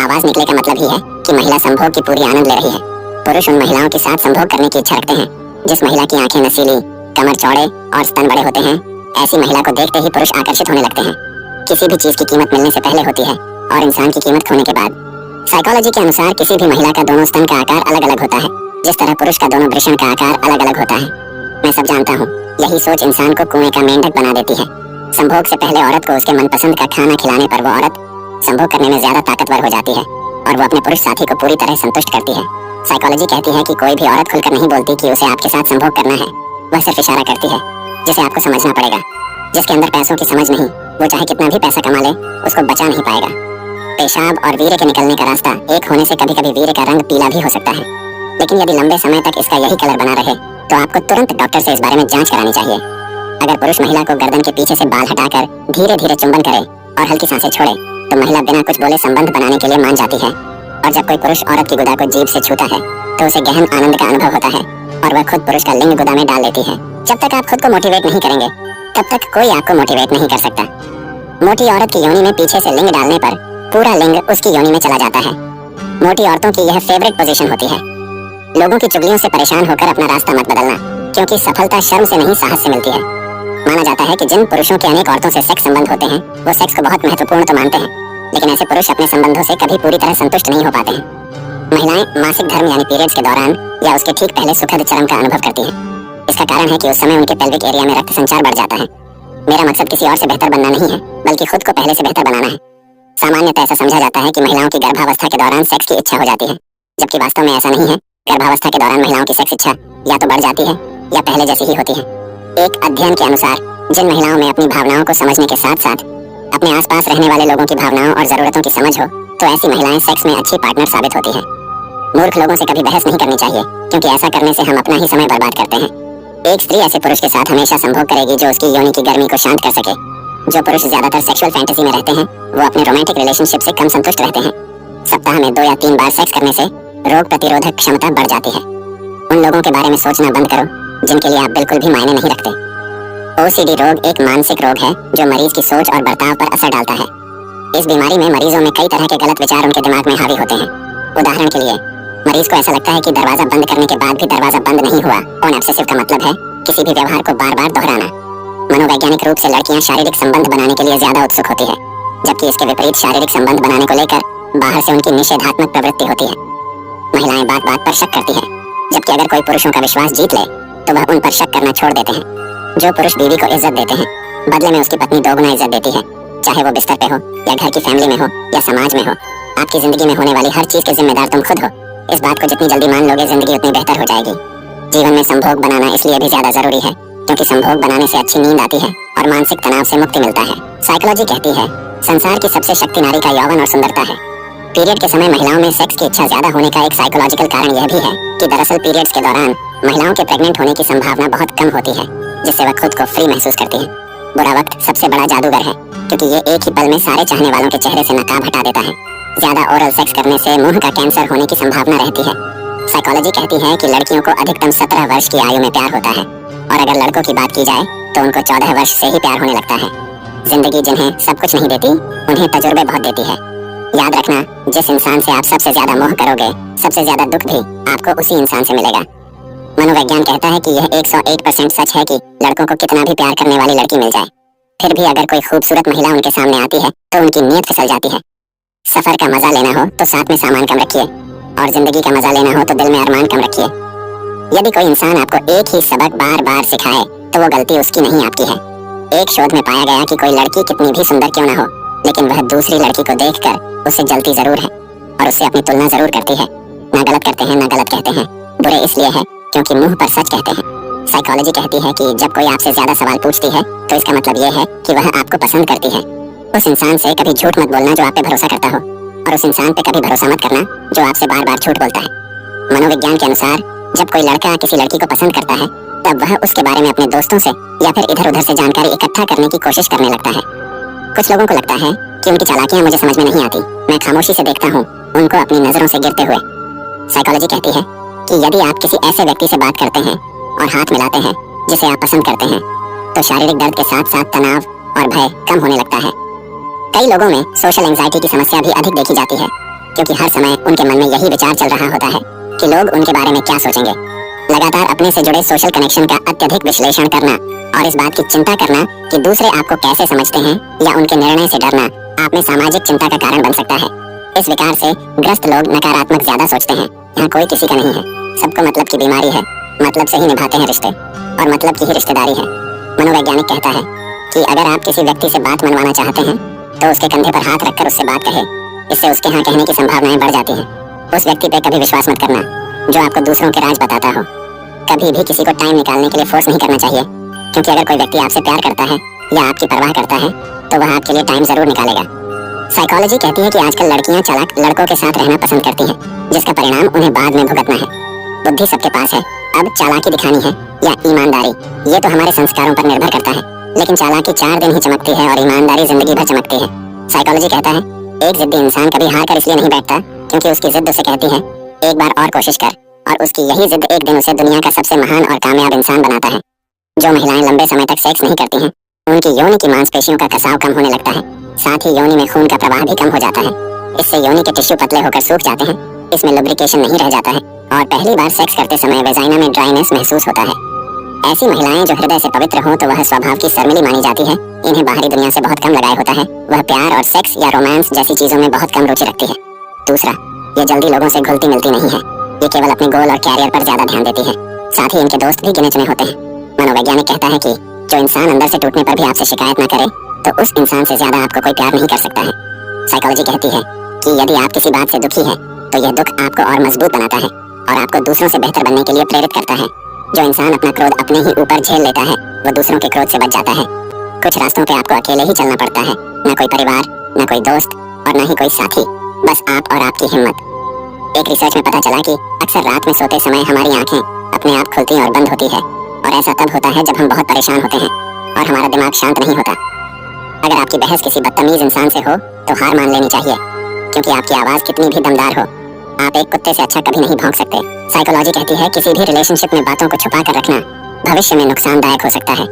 आवाज निकले का मतलब ही है कि महिला संभोग की पूरी आनंद ले रही है। पुरुष उन महिलाओं के साथ संभोग करने की इच्छा रखते हैं जिस महिला की आंखें नसीली, कमर चौड़े और स्तन बड़े होते हैं। ऐसी महिला को देखते ही पुरुष आकर्षित होने लगते हैं। किसी भी चीज की कीमत मिलने से पहले होती है और इंसान की कीमत खोने के बाद। साइकोलॉजी के अनुसार किसी भी महिला का दोनों स्तन का आकार अलग अलग होता है, जिस तरह पुरुष का दोनों वृषण का आकार अलग अलग होता है। मैं सब जानता हूँ, यही सोच इंसान को कुएं का मेंढक बना देती है। संभोग से पहले औरत को उसके मनपसंद का खाना खिलाने पर वो औरत संभोग करने में ज्यादा ताकतवर हो जाती है और वो अपने पुरुष साथी को पूरी तरह संतुष्ट करती है। साइकोलॉजी कहती है कि कोई भी औरत खुलकर नहीं बोलती कि उसे आपके साथ संभोग करना है। वह सिर्फ इशारा करती है जिसे आपको समझना पड़ेगा। जिसके अंदर पैसों की समझ नहीं, वो चाहे कितना भी पैसा कमा ले उसको बचा नहीं पाएगा। पेशाब और वीर्य के निकलने का रास्ता एक होने से कभी कभी वीर्य का रंग पीला भी हो सकता है, लेकिन यदि लंबे समय तक इसका यही कलर बना रहे तो आपको तुरंत डॉक्टर से इस बारे में जांच करानी चाहिए। अगर पुरुष महिला को गर्दन के पीछे से बाल हटाकर धीरे धीरे चुंबन करे और हल्की सांसें छोड़े तो महिला बिना कुछ बोले संबंध बनाने के लिए मान जाती है। और जब कोई पुरुष औरत की गुदा को जीभ से छूता है तो उसे गहन आनंद का अनुभव होता है और वह खुद पुरुष का लिंग गुदा में डाल लेती है। जब तक आप खुद को मोटिवेट नहीं करेंगे तब तक कोई आपको मोटिवेट नहीं कर सकता। मोटी औरत की योनि में पीछे से लिंग डालने पर पूरा लिंग उसकी योनि में चला जाता है। मोटी औरतों की यह फेवरेट पोजीशन होती है। लोगों की चुगलियों से परेशान होकर अपना रास्ता मत बदलना, क्योंकि सफलता शर्म से नहीं साहस से मिलती है। माना जाता है कि जिन पुरुषों के अनेक औरतों से सेक्स संबंध होते हैं वो सेक्स को बहुत महत्वपूर्ण तो मानते हैं, लेकिन ऐसे पुरुष अपने संबंधों से कभी पूरी तरह संतुष्ट नहीं हो पाते हैं। महिलाएं मासिक धर्म यानी पीरियड्स के दौरान या उसके ठीक पहले सुखद चरम का अनुभव करती हैं। इसका कारण है कि उस समय उनके पेल्विक एरिया में रक्त संचार बढ़ जाता है। मेरा मकसद किसी और से बेहतर बनना नहीं है, बल्कि खुद को पहले से बेहतर बनाना है। सामान्यतः ऐसा समझा जाता है कि महिलाओं की गर्भावस्था के दौरान सेक्स की इच्छा हो जाती है, जबकि वास्तव में ऐसा नहीं है। गर्भावस्था के दौरान महिलाओं की सेक्स इच्छा या तो बढ़ जाती है या पहले जैसी ही होती है। एक अध्ययन के अनुसार जिन महिलाओं में अपनी भावनाओं को समझने के साथ साथ अपने आसपास रहने वाले लोगों की भावनाओं और जरूरतों की समझ हो तो ऐसी महिलाएं सेक्स में अच्छी पार्टनर साबित होती हैं। मूर्ख लोगों से कभी बहस नहीं करनी चाहिए, क्योंकि ऐसा करने से हम अपना ही समय बर्बाद करते हैं। एक स्त्री ऐसे पुरुष के साथ हमेशा संभोग करेगी जो उसकी योनि की गर्मी को शांत कर सके। जो पुरुष ज्यादातर सेक्सुअल फैंटेसी में रहते हैं वो अपने रोमांटिक रिलेशनशिप से कम संतुष्ट रहते हैं। सप्ताह में 2 या 3 बार सेक्स करने से रोग प्रतिरोधक क्षमता बढ़ जाती है। उन लोगों के बारे में सोचना बंद करो जिनके लिए आप बिल्कुल भी मायने नहीं रखते। ओसीडी रोग एक मानसिक रोग है जो मरीज की सोच और बर्ताव पर असर डालता है। इस बीमारी में मरीजों में कई तरह के गलत विचार उनके दिमाग में हावी होते हैं। उदाहरण के लिए मरीज को ऐसा लगता है कि दरवाजा बंद करने के बाद भी दरवाजा बंद नहीं हुआ। ऑन ऑब्सेसिव का मतलब है किसी भी व्यवहार को बार बार दोहराना। मनोवैज्ञानिक रूप से लड़कियां शारीरिक संबंध बनाने के लिए ज्यादा उत्सुक होती है, जबकि इसके विपरीत शारीरिक संबंध बनाने को लेकर बाहर से उनकी निषेधात्मक प्रवृत्ति होती है। महिलाएं बात बात पर शक करती है, जबकि अगर कोई पुरुषों का विश्वास जीत ले तो वह उन पर शक करना छोड़ देते हैं। जो पुरुष बीवी को इज्जत देते हैं बदले में उसकी पत्नी दोगुना इज्जत देती है, चाहे वो बिस्तर पे हो या घर की फैमिली में हो या समाज में हो। आपकी जिंदगी में होने वाली हर चीज के जिम्मेदार तुम खुद हो। इस बात को जितनी जल्दी मान लोगे जिंदगी उतनी बेहतर हो जाएगी। जीवन में संभोग बनाना इसलिए भी ज्यादा जरूरी है क्योंकि संभोग बनाने से अच्छी नींद आती है और मानसिक तनाव से मुक्ति मिलता है। साइकोलॉजी कहती है संसार की सबसे शक्ति नारी का यौवन और सुंदरता है। पीरियड के समय महिलाओं में सेक्स की इच्छा ज्यादा होने का एक साइकोलॉजिकल कारण यह भी है कि दरअसल पीरियड्स के दौरान महिलाओं के प्रेग्नेंट होने की संभावना बहुत कम होती है, जिससे वह खुद को फ्री महसूस करती है। बुरा वक्त सबसे बड़ा जादूगर है क्योंकि ये एक ही पल में सारे चाहने वालों के चेहरे से नकाब हटा देता है। ज्यादा ओरल सेक्स करने से मुंह का कैंसर होने की संभावना रहती है। साइकोलॉजी कहती है कि लड़कियों को अधिकतम 17 वर्ष की आयु में प्यार होता है और अगर लड़कों की बात की जाए तो उनको 14 वर्ष से ही प्यार होने लगता है। जिंदगी जिन्हें सब कुछ नहीं देती, उन्हें तजुर्बे बहुत देती है। याद रखना, जिस इंसान से आप सबसे ज्यादा मोह करोगे, सबसे ज्यादा दुख भी आपको उसी इंसान से मिलेगा। मनोविज्ञान कहता है कि यह 101% सच है कि लड़कों को कितना भी प्यार करने वाली लड़की मिल जाए, फिर भी अगर कोई खूबसूरत महिला उनके सामने आती है तो उनकी नीयत फिसल जाती है। सफर का मजा लेना हो तो साथ में सामान कम रखिए और जिंदगी का मजा लेना हो तो दिल में अरमान कम रखिए। यदि कोई इंसान आपको एक ही सबक बार बार सिखाए तो वो गलती उसकी नहीं, आपकी है। एक शोध में पाया गया कि कोई लड़की कितनी भी सुंदर क्यों ना हो, लेकिन वह दूसरी लड़की को देखकर उससे जलती जरूर है और उससे अपनी तुलना जरूर करती है। ना गलत करते हैं ना गलत कहते हैं, बुरे इसलिए है क्योंकि मुंह पर सच कहते हैं। साइकोलॉजी कहती है कि जब कोई आपसे ज्यादा सवाल पूछती है तो इसका मतलब ये है कि वह आपको पसंद करती है। उस इंसान से कभी झूठ मत बोलना जो आप पे भरोसा करता हो, और उस इंसान पे कभी भरोसा मत करना जो आपसे बार बार झूठ बोलता है। मनोविज्ञान के अनुसार जब कोई लड़का किसी लड़की को पसंद करता है तब वह उसके बारे में अपने दोस्तों से या फिर इधर उधर से जानकारी इकट्ठा करने की कोशिश करने लगता है। कुछ लोगों को लगता है कि उनकी चालाकियां मुझे समझ में नहीं आती, मैं खामोशी से देखता हूँ उनको अपनी नजरों से गिरते हुए। साइकोलॉजी कहती है कि यदि आप किसी ऐसे व्यक्ति से बात करते हैं और हाथ मिलाते हैं जिसे आप पसंद करते हैं तो शारीरिक दर्द के साथ साथ तनाव और भय कम होने लगता है। कई लोगों में सोशल एंजाइटी की समस्या भी अधिक देखी जाती है क्योंकि हर समय उनके मन में यही विचार चल रहा होता है कि लोग उनके बारे में क्या सोचेंगे। लगातार अपने से जुड़े सोशल कनेक्शन का अत्यधिक विश्लेषण करना और इस बात की चिंता करना कि दूसरे आपको कैसे समझते हैं या उनके निर्णय से डरना आप में सामाजिक चिंता का कारण बन सकता है। इस विकार से ग्रस्त लोग नकारात्मक ज्यादा सोचते हैं। यहाँ कोई किसी का नहीं है, सबको मतलब की बीमारी है, मतलब से ही निभाते हैं रिश्ते और मतलब की ही रिश्तेदारी है। मनोवैज्ञानिक कहता है कि अगर आप किसी व्यक्ति से बात मनवाना चाहते हैं तो उसके कंधे पर हाथ रखकर उससे बात कहे, इससे उसके हाँ कहने की संभावनाएं बढ़ जाती हैं। उस व्यक्ति पे कभी विश्वास मत करना जो आपको दूसरों के राज बताता हो। कभी भी किसी को टाइम निकालने के लिए फोर्स नहीं करना चाहिए, क्योंकि अगर कोई व्यक्ति आपसे प्यार करता है या आपकी परवाह करता है तो वह आपके लिए टाइम जरूर निकालेगा। साइकोलॉजी कहती है कि आजकल लड़कियां चालाक लड़कों के साथ रहना पसंद करती हैं, जिसका परिणाम उन्हें बाद में भुगतना है। बुद्धि सबके पास है, अब चालाकी दिखानी है या ईमानदारी, ये तो हमारे संस्कारों पर निर्भर करता है। लेकिन चालाकी 4 दिन ही चमकती है और ईमानदारी जिंदगी भर चमकती है। साइकोलॉजी कहता है एक जिद्दी इंसान कभी हार कर इसलिए नहीं बैठता क्योंकि उसकी जिद उसे कहती है एक बार और कोशिश कर, और उसकी यही जिद एक दिन उसे दुनिया का सबसे महान और कामयाब इंसान बनाता है। जो महिलाएं लंबे समय तक सेक्स नहीं करती हैं, उनकी योनि की मांसपेशियों का कसाव कम होने लगता है, साथ ही योनि में खून का प्रवाह भी कम हो जाता है। इससे योनि के टिश्यू पतले होकर सूख जाते हैं, इसमें लुब्रिकेशन नहीं रह जाता है और पहली बार सेक्स करते समय वेजाइना में ड्राइनेस महसूस होता है। ऐसी महिलाएं जो हृदय से पवित्र हों तो वह स्वभाव की शर्मिली मानी जाती है, इन्हें बाहरी दुनिया से बहुत कम लगाए होता है, वह प्यार और सेक्स या रोमांस जैसी चीजों में बहुत कम रुचि रखती है। दूसरा, ये जल्दी लोगों से घुलती मिलती नहीं है, ये केवल अपने गोल और कैरियर पर ज्यादा ध्यान देती है, साथ ही इनके दोस्त भी गिने चुने होते हैं। मनोवैज्ञानिक कहता है कि जो इंसान अंदर से टूटने पर भी आपसे शिकायत न करे तो उस इंसान से ज्यादा आपको कोई प्यार नहीं कर सकता है। साइकोलॉजी कहती है कि यदि आप किसी बात से दुखी है तो यह दुख आपको और मजबूत बनाता है और आपको दूसरों से बेहतर बनने के लिए प्रेरित करता है। जो इंसान अपना क्रोध अपने ही ऊपर झेल लेता है वो दूसरों के क्रोध से बच जाता है। कुछ रास्तों पे आपको अकेले ही चलना पड़ता है, न कोई परिवार, न कोई दोस्त और न ही कोई साथी, बस आप और आपकी हिम्मत। एक रिसर्च में पता चला कि अक्सर रात में सोते समय हमारी आंखें अपने आप खुलती और बंद होती है, और ऐसा तब होता है जब हम बहुत परेशान होते हैं और हमारा दिमाग शांत नहीं होता। अगर आपकी बहस किसी बदतमीज इंसान से हो तो हार मान लेनी चाहिए, क्योंकि आपकी आवाज कितनी भी दमदार हो, आप एक कुत्ते से अच्छा कभी नहीं भौंक सकते। साइकोलॉजी कहती है किसी भी रिलेशनशिप में बातों को छुपा कर रखना भविष्य में नुकसानदायक हो सकता है।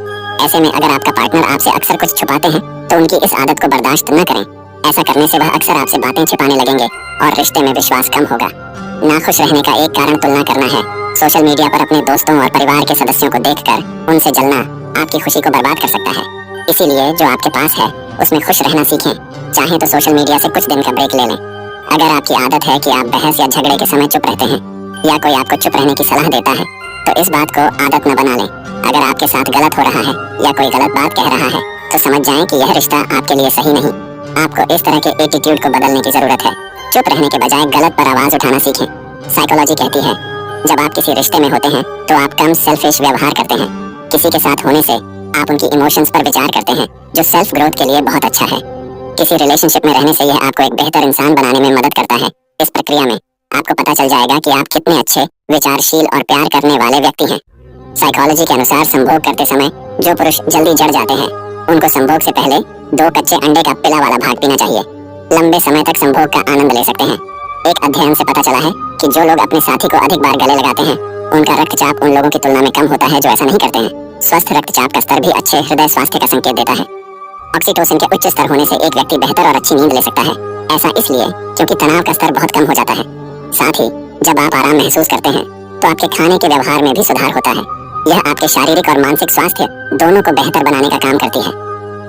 ऐसे में अगर आपका पार्टनर आपसे अक्सर कुछ छुपाते हैं तो उनकी इस आदत को बर्दाश्त न करें। ऐसा करने से वह अक्सर आपसे बातें छिपाने लगेंगे और रिश्ते में विश्वास कम होगा। नाखुश रहने का एक कारण तुलना करना है। सोशल मीडिया पर अपने दोस्तों और परिवार के सदस्यों को देखकर उनसे जलना आपकी खुशी को बर्बाद कर सकता है। इसीलिए जो आपके पास है उसमें खुश रहना सीखें। चाहे तो सोशल मीडिया से कुछ दिन का ब्रेक ले लें। अगर आपकी आदत है कि आप बहस या झगड़े के समय चुप रहते हैं या कोई आपको चुप रहने की सलाह देता है तो इस बात को आदत न बना लें। अगर आपके साथ गलत हो रहा है या कोई गलत बात कह रहा है तो समझ जाएं कि यह रिश्ता आपके लिए सही नहीं। आपको इस तरह के एटीट्यूड को बदलने की जरूरत है। चुप रहने के बजाय गलत पर आवाज उठाना सीखें। साइकोलॉजी कहती है जब आप किसी रिश्ते में होते हैं तो आप कम सेल्फिश व्यवहार करते हैं। किसी के साथ होने से आप उनकी इमोशंस पर विचार करते हैं, जो सेल्फ ग्रोथ के लिए बहुत अच्छा है। किसी रिलेशनशिप में रहने से यह आपको एक बेहतर इंसान बनाने में मदद करता है। इस प्रक्रिया में आपको पता चल जाएगा कि आप कितने अच्छे, विचारशील और प्यार करने वाले व्यक्ति हैं। साइकोलॉजी के अनुसार संभोग करते समय जो पुरुष जल्दी जड़ जाते हैं उनको संभोग से पहले 2 कच्चे अंडे का पिला वाला भाग पीना चाहिए। लंबे समय तक संभोग का आनंद ले सकते हैं। एक अध्ययन अध्ययन से पता चला है कि जो लोग अपने साथी को अधिक बार गले लगाते हैं उनका रक्तचाप उन लोगों की तुलना में कम होता है जो ऐसा नहीं करते हैं। स्वस्थ रक्तचाप का स्तर भी अच्छे हृदय स्वास्थ्य का संकेत देता है। ऑक्सीटोसिन के उच्च स्तर होने से एक व्यक्ति बेहतर और अच्छी नींद ले सकता है। ऐसा इसलिए क्योंकि तनाव का स्तर बहुत कम हो जाता है। साथ ही जब आप आराम महसूस करते हैं तो आपके खाने के व्यवहार में भी सुधार होता है। यह आपके शारीरिक और मानसिक स्वास्थ्य दोनों को बेहतर बनाने का काम करती है।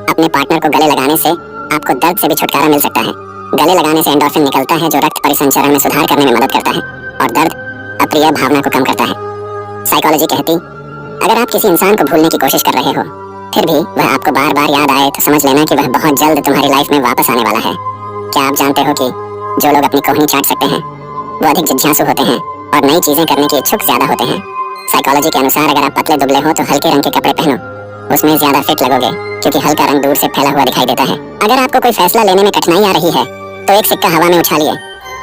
अपने पार्टनर को गले लगाने से आपको दर्द से भी छुटकारा मिल सकता है। गले लगाने से एंडोर्फिन निकलता है जो रक्त परिसंचरण में सुधार करने में मदद करता है और दर्द अप्रिय भावना को कम करता है। साइकोलॉजी कहती, अगर आप किसी इंसान को भूलने की कोशिश कर रहे हो फिर भी वह आपको बार बार याद आए तो समझ लेना कि वह बहुत जल्द तुम्हारी लाइफ में वापस आने वाला है। क्या आप जानते हो कि जो लोग अपनी कोहनी चाट सकते हैं वो अधिक जिज्ञासु होते हैं और नई चीजें करने के इच्छुक ज्यादा होते हैं। साइकोलॉजी के अनुसार अगर आप पतले दुबले हो तो हल्के रंग के कपड़े पहनो, उसमें ज्यादा फिट लगोगे क्योंकि हल्का रंग दूर से फैला हुआ दिखाई देता है। अगर आपको कोई फैसला लेने में कठिनाई आ रही है तो एक सिक्का हवा में उछालिए,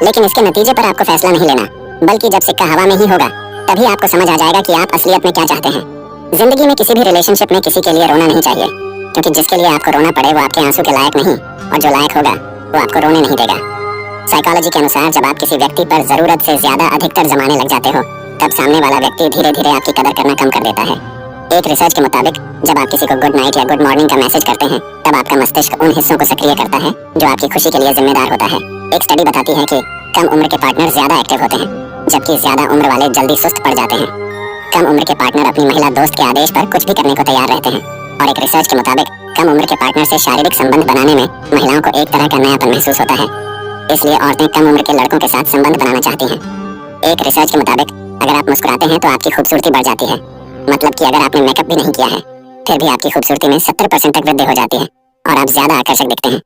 लेकिन इसके नतीजे पर आपको फैसला नहीं लेना, बल्कि जब सिक्का हवा में ही होगा तभी आपको समझ आ जाएगा कि आप असलियत में क्या चाहते हैं। जिंदगी में किसी भी रिलेशनशिप में किसी के लिए रोना नहीं चाहिए, क्योंकि जिसके लिए आपको रोना पड़े वो आपके आंसू के लायक नहीं, और जो लायक होगा वो आपको रोने नहीं देगा। साइकोलॉजी के अनुसार जब आप किसी व्यक्ति पर जरूरत से ज्यादा अधिकतर जमाने लग जाते हो तब सामने वाला व्यक्ति धीरे धीरे आपकी कदर करना कम कर देता है। एक रिसर्च के मुताबिक जब आप किसी को गुड नाइट या गुड मॉर्निंग का मैसेज करते हैं तब आपका मस्तिष्क उन हिस्सों को सक्रिय करता है जो आपकी खुशी के लिए जिम्मेदार होता है। एक स्टडी बताती है कि कम उम्र के पार्टनर ज्यादा एक्टिव होते हैं, जबकि ज्यादा उम्र वाले जल्दी सुस्त पड़ जाते हैं। कम उम्र के पार्टनर अपनी महिला दोस्त के आदेश पर कुछ भी करने को तैयार रहते हैं, और एक रिसर्च के मुताबिक कम उम्र के पार्टनर से शारीरिक संबंध बनाने में महिलाओं को एक तरह का नयापन महसूस होता है। इसलिए औरतें कम उम्र के लड़कों के साथ संबंध बनाना चाहती हैं। एक रिसर्च के मुताबिक अगर आप मुस्कुराते हैं तो आपकी खूबसूरती बढ़ जाती है, मतलब कि अगर आपने मेकअप भी नहीं किया है फिर भी आपकी खूबसूरती में 70% तक वृद्धि हो जाती है और आप ज्यादा आकर्षक दिखते हैं।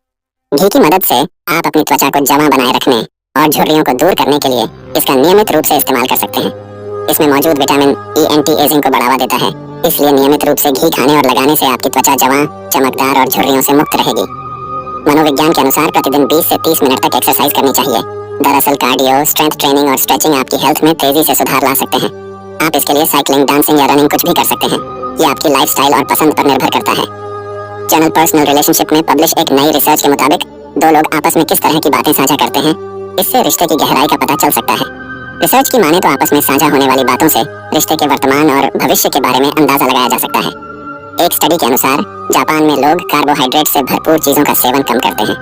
घी की मदद से आप अपनी त्वचा को जमा बनाए रखने और झुर्रियों को दूर करने के लिए इसका नियमित रूप से इस्तेमाल कर सकते हैं। इसमें मौजूद विटामिन ई एंटी एजिंग को बढ़ावा देता है, इसलिए नियमित रूप से घी खाने और लगाने से आपकी त्वचा जमा, चमकदार और झुर्रियों से मुक्त रहेगी। मनोविज्ञान के अनुसार प्रतिदिन 20 से 30 मिनट तक एक्सरसाइज करनी चाहिए। दरअसल कार्डियो, स्ट्रेंथ ट्रेनिंग और स्ट्रेचिंग आपकी हेल्थ में तेजी से सुधार ला सकते हैं। आप इसके लिए साइकिलिंग, डांसिंग या रनिंग कुछ भी कर सकते हैं। ये आपकी लाइफस्टाइल और पसंद पर निर्भर करता है। जर्नल पर्सनल रिलेशनशिप में पब्लिश एक नई रिसर्च के मुताबिक दो लोग आपस में किस तरह की बातें साझा करते हैं इससे रिश्ते की गहराई का पता चल सकता है। रिसर्च की माने तो आपस में साझा होने वाली बातों से रिश्ते के वर्तमान और भविष्य के बारे में अंदाजा लगाया जा सकता है। एक स्टडी के अनुसार जापान में लोग कार्बोहाइड्रेट से भरपूर चीजों का सेवन कम करते हैं।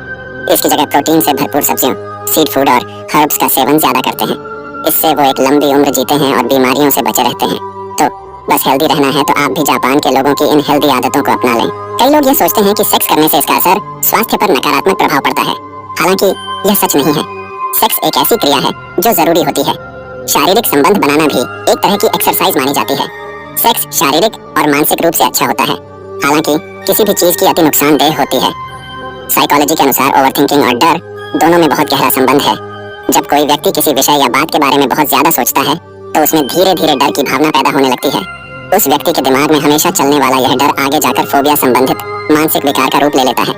इसकी जगह प्रोटीन से भरपूर सब्जियों, सीड फूड और हर्ब्स का सेवन ज्यादा करते हैं। इससे वो एक लंबी उम्र जीते हैं और बीमारियों से बचे रहते हैं। तो बस हेल्दी रहना है तो आप भी जापान के लोगों की इन हेल्दी आदतों को अपना लें। कई लोग ये सोचते हैं कि सेक्स करने से इसका असर स्वास्थ्य पर नकारात्मक प्रभाव पड़ता है, हालांकि यह सच नहीं है। सेक्स एक ऐसी क्रिया है जो जरूरी होती है। शारीरिक संबंध बनाना भी एक तरह की एक्सरसाइज मानी जाती है। सेक्स शारीरिक और मानसिक रूप से अच्छा होता है, हालांकि किसी भी चीज की अति नुकसानदेह होती है। साइकोलॉजी के अनुसार ओवरथिंकिंग और डर दोनों में बहुत गहरा संबंध है। जब कोई व्यक्ति किसी विषय या बात के बारे में बहुत ज्यादा सोचता है तो उसमें धीरे धीरे डर की भावना पैदा होने लगती है। उस व्यक्ति के दिमाग में हमेशा चलने वाला यह डर आगे जाकर फोबिया संबंधित मानसिक विकार का रूप ले लेता है।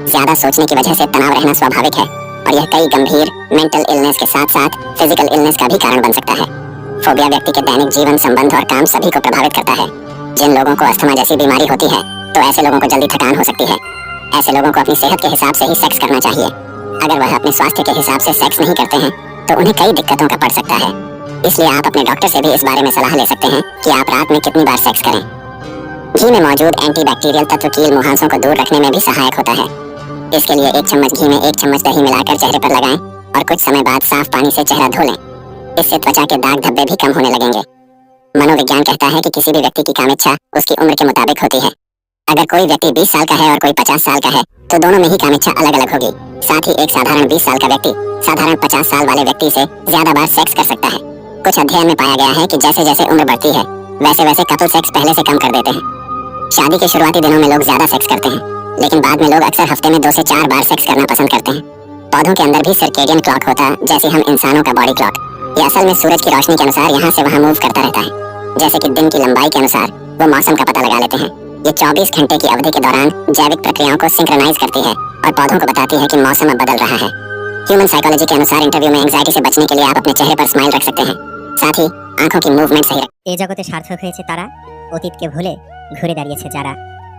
ज्यादा सोचने की वजह से तनाव रहना स्वाभाविक है और यह कई गंभीर मेंटल इलनेस के साथ साथ फिजिकल इलनेस का भी कारण बन सकता है। फोबिया व्यक्ति के दैनिक जीवन, संबंध और काम सभी को प्रभावित करता है। जिन लोगों को अस्थमा जैसी बीमारी होती है तो ऐसे लोगों को जल्दी थकान हो सकती है। ऐसे लोगों को अपनी सेहत के हिसाब से ही सेक्स करना चाहिए। अगर वह अपने स्वास्थ्य के हिसाब से सेक्स नहीं करते हैं तो उन्हें कई दिक्कतों का पड़ सकता है। इसलिए आप अपने डॉक्टर से भी इस बारे में सलाह ले सकते हैं कि आप रात में कितनी बार सेक्स करें। घी में मौजूद एंटीबैक्टीरियल तत्व कील मुहांसों को दूर रखने में भी सहायक होता है। इसके लिए 1 चम्मच घी में 1 चम्मच दही मिलाकर चेहरे पर लगाएं और कुछ समय बाद साफ पानी से चेहरा धो लें। इससे त्वचा के दाग धब्बे भी कम होने लगेंगे। मनोविज्ञान कहता है कि किसी भी व्यक्ति की कामेच्छा उसकी उम्र के मुताबिक होती है। अगर कोई व्यक्ति 20 साल का है और कोई 50 साल का है तो दोनों में ही कामेच्छा अलग अलग होगी। साथ ही एक साधारण 20 साल का व्यक्ति साधारण 50 साल वाले व्यक्ति से ज्यादा बार सेक्स कर सकता है। कुछ अध्ययन में पाया गया है कि जैसे जैसे उम्र बढ़ती है वैसे वैसे कपल सेक्स पहले से कम कर देते हैं। शादी के शुरुआती दिनों में लोग ज्यादा सेक्स करते हैं, लेकिन बाद में लोग अक्सर हफ्ते में 2 से 4 बार सेक्स करना पसंद करते हैं। पौधों के अंदर भी सर्केडियन क्लॉक होता है, जैसे हम इंसानों का बॉडी क्लॉक। ये असल में सूरज की रोशनी के अनुसार यहाँ से वहाँ मूव करता रहता है। जैसे कि दिन की लंबाई के अनुसार वो मौसम का पता लगा लेते हैं। ये 24 घंटे की अवधि के दौरान जैविक प्रक्रियाओं को सिंक्रोनाइज करती है और पौधों को बताती है कि मौसम अब बदल रहा है। ह्यूमन साइकोलॉजी के अनुसार इंटरव्यू में एंजाइटी से बचने के लिए आप अपने चेहरे पर स्माइल रख सकते हैं, साथ ही आंखों की मूवमेंट सही रखें। এই জগতে সার্থক হয়েছে তারা, অতীতকে ভুলে ঘুরে দাঁড়িয়েছে যারা।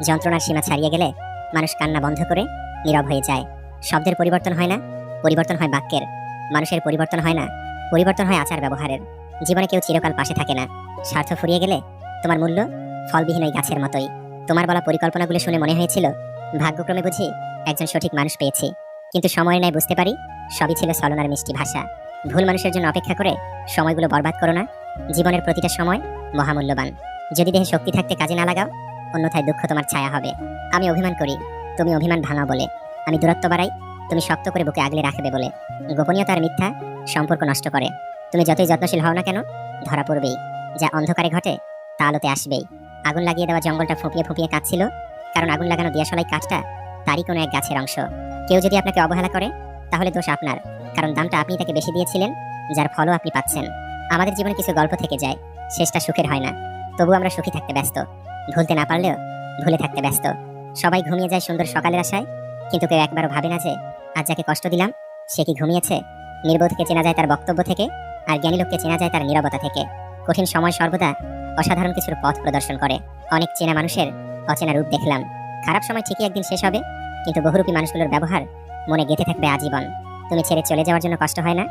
যন্ত্রণার সীমা ছাড়িয়ে গেলে মানুষ কান্না বন্ধ করে নীরব হয়ে যায়। শব্দের পরিবর্তন হয় না, পরিবর্তন হয় বাক্যের। মানুষের পরিবর্তন হয় না, পরিবর্তন হয় আচার ব্যবহারের। জীবনে কেউ চিরকাল পাশে থাকে না। স্বার্থ ফুরিয়ে গেলে তোমার মূল্য ফলবিহীন ওই গাছের মতোই। তোমার বলা পরিকল্পনাগুলো শুনে মনে হয়েছিল ভাগ্যক্রমে বুঝি একজন সঠিক মানুষ পেয়েছি, কিন্তু সময়ের ন্যায় বুঝতে পারি সবই ছিল ছলনার মিষ্টি ভাষা। ভুল মানুষের জন্য অপেক্ষা করে সময়গুলো বরবাদ করো না। জীবনের প্রতিটা সময় মহামূল্যবান। যদি দেহে শক্তি থাকতে কাজে না লাগাও, অন্যথায় দুঃখ তোমার ছায়া হবে। আমি অভিমান করি, তুমি অভিমান ভাঙাও বলে। আমি দূরত্ব বাড়াই, তুমি শক্ত করে বুকে আগলে রাখবে বলে। গোপনীয়তা আর মিথ্যা সম্পর্ক নষ্ট করে। তুমি যতই যত্নশীল হও না কেন, ধরা পড়বেই। যা অন্ধকারে ঘটে তা আলোতে আসবেই। আগুন লাগিয়ে দেওয়া জঙ্গলটা ফুঁপিয়ে ফুঁপিয়ে কাঁদছিল, কারণ আগুন লাগানো দিয়াশলাই কাঠটা তারই কোনো এক গাছের অংশ। কেউ যদি আপনাকে অবহেলা করে, তাহলে দোষ আপনার, কারণ দামটা আপনি তাকে বেশি দিয়েছিলেন, যার ফলও আপনি পাচ্ছেন। আমাদের জীবনে কিছু গল্প থেকে যায়, শেষটা সুখের হয় না। তবু আমরা সুখী থাকতে ব্যস্ত, ভুলতে না পারলেও ভুলে থাকতে ব্যস্ত। সবাই ঘুমিয়ে যায় সুন্দর সকালের আশায়, কিন্তু কেউ একবারও ভাবে না যে আজ যাকে কষ্ট দিলাম সে কি ঘুমিয়েছে। নির্বোধকে চেনা যায় তার বক্তব্য থেকে, আর জ্ঞানী লোককে চেনা যায় তার নীরবতা থেকে। কঠিন সময় সর্বদা অসাধারণ কিছুর পথ প্রদর্শন করে। অনেক চেনা মানুষের অচেনা রূপ দেখলাম। খারাপ সময় ঠিকই একদিন শেষ হবে, কিন্তু বহুরূপী মানুষগুলোর ব্যবহার মনে গেঁথে থাকবে আজীবন। তুমি ছেড়ে চলে যাওয়ার জন্য কষ্ট হয় না?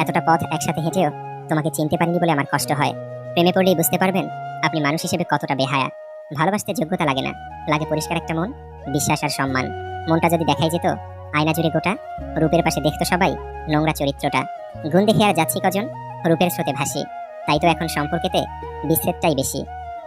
এতটা পথ একসাথে হেঁটেও তোমাকে চিনতে পারিনি বলে আমার কষ্ট হয়। প্রেমে পড়লেই বুঝতে পারবেন আপনি মানুষ হিসেবে কতটা বেহায়া। ভালোবাসতে যোগ্যতা লাগে না, লাগে পরিষ্কার একটা মন, বিশ্বাস আর সম্মান। মনটা যদি দেখাই যেত আয়না জুড়ে গোটা, রূপের পাশে দেখতো সবাই নোংরা চরিত্রটা। গুণ দেখে আর যাচ্ছি কজন, রূপের স্রোতে ভাসি। তাই তো এখন সম্পর্কেতে বিচ্ছেদটাই বেশি।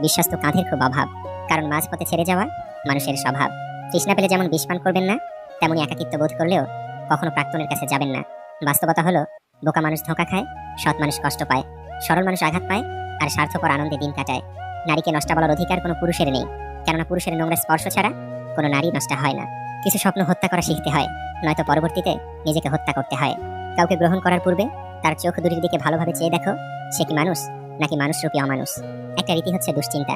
বিশ্বস্ত কাঁধের খুব অভাব, কারণ মাঝপথে ছেড়ে যাওয়া মানুষের স্বভাব। তৃষ্ণা পেলে যেমন বিষ পান করবেন না, তেমনি একাকিত্ব বোধ করলেও কখনো প্রাক্তনের কাছে যাবেন না। বাস্তবতা হলো বোকা মানুষ ধোঁকা খায়, সৎ মানুষ কষ্ট পায়, সরল মানুষ আঘাত পায়, আর স্বার্থপর আনন্দে দিন কাটায়। নারীকে নষ্ট বলার অধিকার কোনো পুরুষের নেই, কেননা পুরুষের নোংরা স্পর্শ ছাড়া কোনো নারী নষ্ট হয় না। কিছু স্বপ্ন হত্যা করা শিখতে হয়, নয়তো পরবর্তীতে নিজেকে হত্যা করতে হয়। কাউকে গ্রহণ করার পূর্বে তার চোখ দুটির দিকে ভালোভাবে চেয়ে দেখো, সে কি মানুষ নাকি মানুষরূপী অমানুষ। একটা রীতি হচ্ছে দুশ্চিন্তা।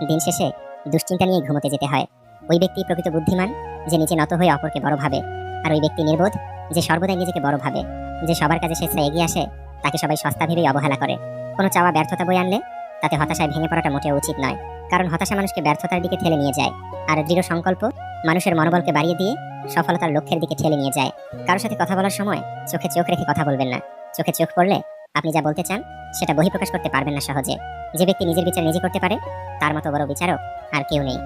দিন শেষে দুশ্চিন্তা নিয়ে ঘুমোতে যেতে হয়। ওই ব্যক্তি প্রকৃত বুদ্ধিমান, যে নিচে নত হয়ে অপরকে বড় ভাবে, আর ওই ব্যক্তি নির্বোধ, যে সর্বদাই নিজেকে বড় ভাবে। যে সবার কাছে স্বেচ্ছায় এগিয়ে আসে, তাকে সবাই সস্তা ভেবেই অবহেলা করে। কোনো চাওয়া ব্যর্থতা বয়ে আনলে তাতে হতাশায় ভেঙে পড়াটা মোটেও উচিত নয়, কারণ হতাশা মানুষকে ব্যর্থতার দিকে ঠেলে নিয়ে যায়, আর দৃঢ় সংকল্প মানুষের মনোবলকে বাড়িয়ে দিয়ে সফলতার লক্ষ্যের দিকে ঠেলে নিয়ে যায়। কারোর সাথে কথা বলার সময় চোখে চোখ রেখে কথা বলবেন না। চোখে চোখ পড়লে আপনি যা বলতে চান সেটা বহিঃপ্রকাশ করতে পারবেন না সহজে। যে ব্যক্তি নিজের বিচার নিজে করতে পারে, তার মতো বড় বিচারক আর কেউ নেই।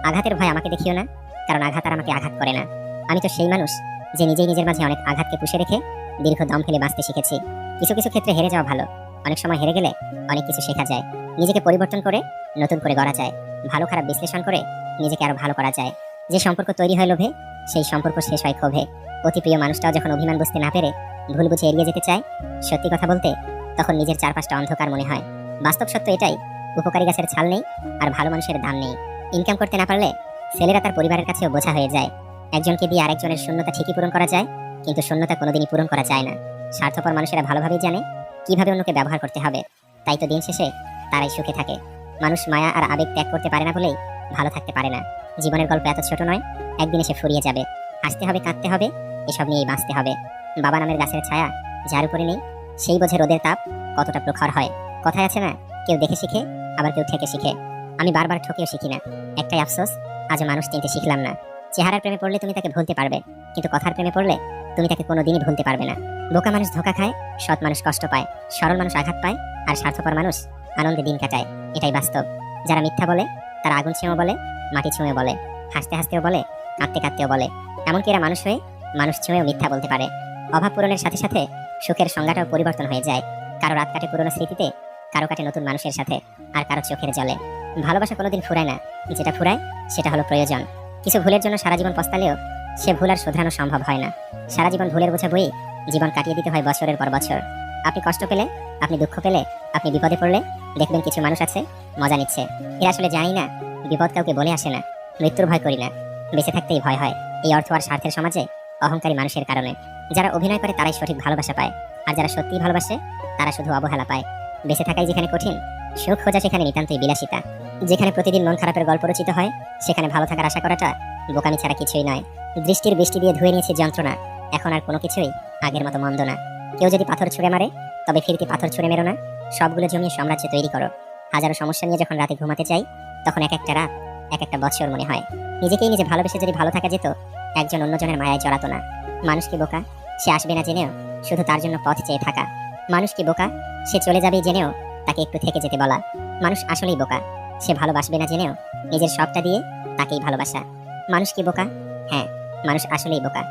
আঘাতের ভয় আমাকে দেখিও না, কারণ আঘাত আর আমাকে আঘাত করে না। আমি তো সেই মানুষ যে নিজেই নিজের মাঝে অনেক আঘাতকে পুষে রেখে দীর্ঘ দম ফেলে বাঁচতে শিখেছি। কিছু কিছু ক্ষেত্রে হেরে যাওয়া ভালো, অনেক সময় হেরে গেলে অনেক কিছু শেখা যায়। নিজেকে পরিবর্তন করে নতুন করে গড়া যায়, ভালো খারাপ বিশ্লেষণ করে নিজেকে আরো ভালো করা যায়। যে সম্পর্ক তৈরি হয় লোভে, সেই সম্পর্ক শেষ হয় ক্ষোভে। অতি প্রিয় মানুষটাও যখন অভিমান বুঝতে না পেরে ভুল বুঝে এড়িয়ে যেতে চায়, সত্যি কথা বলতে তখন নিজের চারপাশটা অন্ধকার মনে হয়। বাস্তব সত্য এটাই, উপকারী গাছের ছাল নেই আর ভালো মানুষের দাম নেই। ইনকাম করতে না পারলে ছেলেরা তার পরিবারের কাছেও বোঝা হয়ে যায়। একজনকে দিয়ে আরেকজনের শূন্যতা ঠিকই পূরণ করা যায়, কিন্তু শূন্যতা কোনোদিনই পূরণ করা যায় না। স্বার্থপর মানুষেরা ভালোভাবেই জানে কিভাবে অন্যকে ব্যবহার করতে হবে, তাই তো দিন শেষে তারাই সুখে থাকে। মানুষ মায়া আর আবেগ ত্যাগ করতে পারে না বলেই ভালো থাকতে পারে না। জীবনের গল্প এত ছোট নয়, একদিন এসে ফুরিয়ে যাবে। হাসতে হবে, কাঁদতে হবে, এসব নিয়েই বাঁচতে হবে। বাবা নামের গাছের ছায়া যার উপরে নেই, সেই বোঝে রোদের তাপ কতটা প্রখর হয়। কথায় আছে না, কেউ দেখে শিখে, আবার কেউ ঠেকে শিখে। আমি বারবার ঠকেও শিখি না, একটাই আফসোস, আজও মানুষ চিনতে শিখলাম না। চেহারার প্রেমে পড়লে তুমি তাকে ভুলতে পারবে, কিন্তু কথার প্রেমে পড়লে তুমি তাকে কোনোদিনই ভুলতে পারবে না। বোকা মানুষ ধোঁকা খায়, সৎ মানুষ কষ্ট পায়, সরল মানুষ আঘাত পায়, আর স্বার্থপর মানুষ আনন্দে দিন কাটায়। এটাই বাস্তব। যারা মিথ্যা বলে তারা আগুন ছুঁয়েও বলে, মাটি ছুঁয়ে বলে, হাসতে হাসতেও বলে, কাঁদতে কাঁদতেও বলে। এমনকি এরা মানুষ হয়ে মানুষ ছুঁয়েও মিথ্যা বলতে পারে। অভাব পূরণের সাথে সাথে সুখের সংজ্ঞাটাও পরিবর্তন হয়ে যায়। কারো রাত কাটে পুরনো স্মৃতিতে, কারো কাটে নতুন মানুষের সাথে, আর কারো চোখের জলে। ভালোবাসা কোনোদিন ফুরায় না, যেটা ফুরায় সেটা হলো প্রয়োজন। কিছু ভুলের জন্য সারা জীবন পস্তালেও সে ভুল আর শোধরানো সম্ভব হয় না। সারা জীবন ভুলের বোঝা বয়ে জীবন কাটিয়ে দিতে হয় বছরের পর বছর। আপনি কষ্ট পেলে, আপনি দুঃখ পেলে, আপনি বিপদে পড়লে দেখবেন কিছু মানুষ আছে মজা নিচ্ছে। এরা আসলে জানি না বিপদ কাউকে বলে আসে না। মৃত্যুর ভয় করি না, বেঁচে থাকতেই ভয় হয়। এই অর্থ আর স্বার্থের সমাজে অহংকারী মানুষের কারণে। যারা অভিনয় করে তারাই সঠিক ভালোবাসা পায়, আর যারা সত্যিই ভালোবাসে তারা শুধু অবহেলা পায়। বেঁচে থাকাই যেখানে কঠিন, সুখ খোঁজা সেখানে নিতান্তই বিলাসিতা। যেখানে প্রতিদিন মন খারাপের গল্প রচিত হয়, সেখানে ভালো থাকার আশা করাটা বোকামি ছাড়া কিছুই নয়। দৃষ্টির বৃষ্টি দিয়ে ধুয়ে নিয়েছে যন্ত্রণা, এখন আর কোনো কিছুই আগের মতো মন্দ না। কেউ যদি পাথর ছুঁড়ে মারে, তবে ফিরতি পাথর ছুঁড়ে মেরো না, সবগুলো জমিয়ে সাম্রাজ্য তৈরি করো। হাজারো সমস্যা নিয়ে যখন রাতে ঘুমাতে চাই, তখন এক একটা রাত এক একটা বছর মনে হয়। নিজেকেই নিজে ভালোবেসে যদি ভালো থাকা যেত, একজন অন্যজনের মায়ায় জড়াতো না। মানুষ কি বোকা, সে আসবে না জেনেও শুধু তার জন্য পথ চেয়ে থাকা। মানুষ কি বোকা? সে চলে যাবে জেনেও তাকে একটু থেকে যেতে বলা। মানুষ আসলেই বোকা, সে ভালোবাসবে না জেনেও নিজের সবটা দিয়ে তাকেই ভালোবাসা। মানুষ কি বোকা? হ্যাঁ, মানুষ আসলেই বোকা।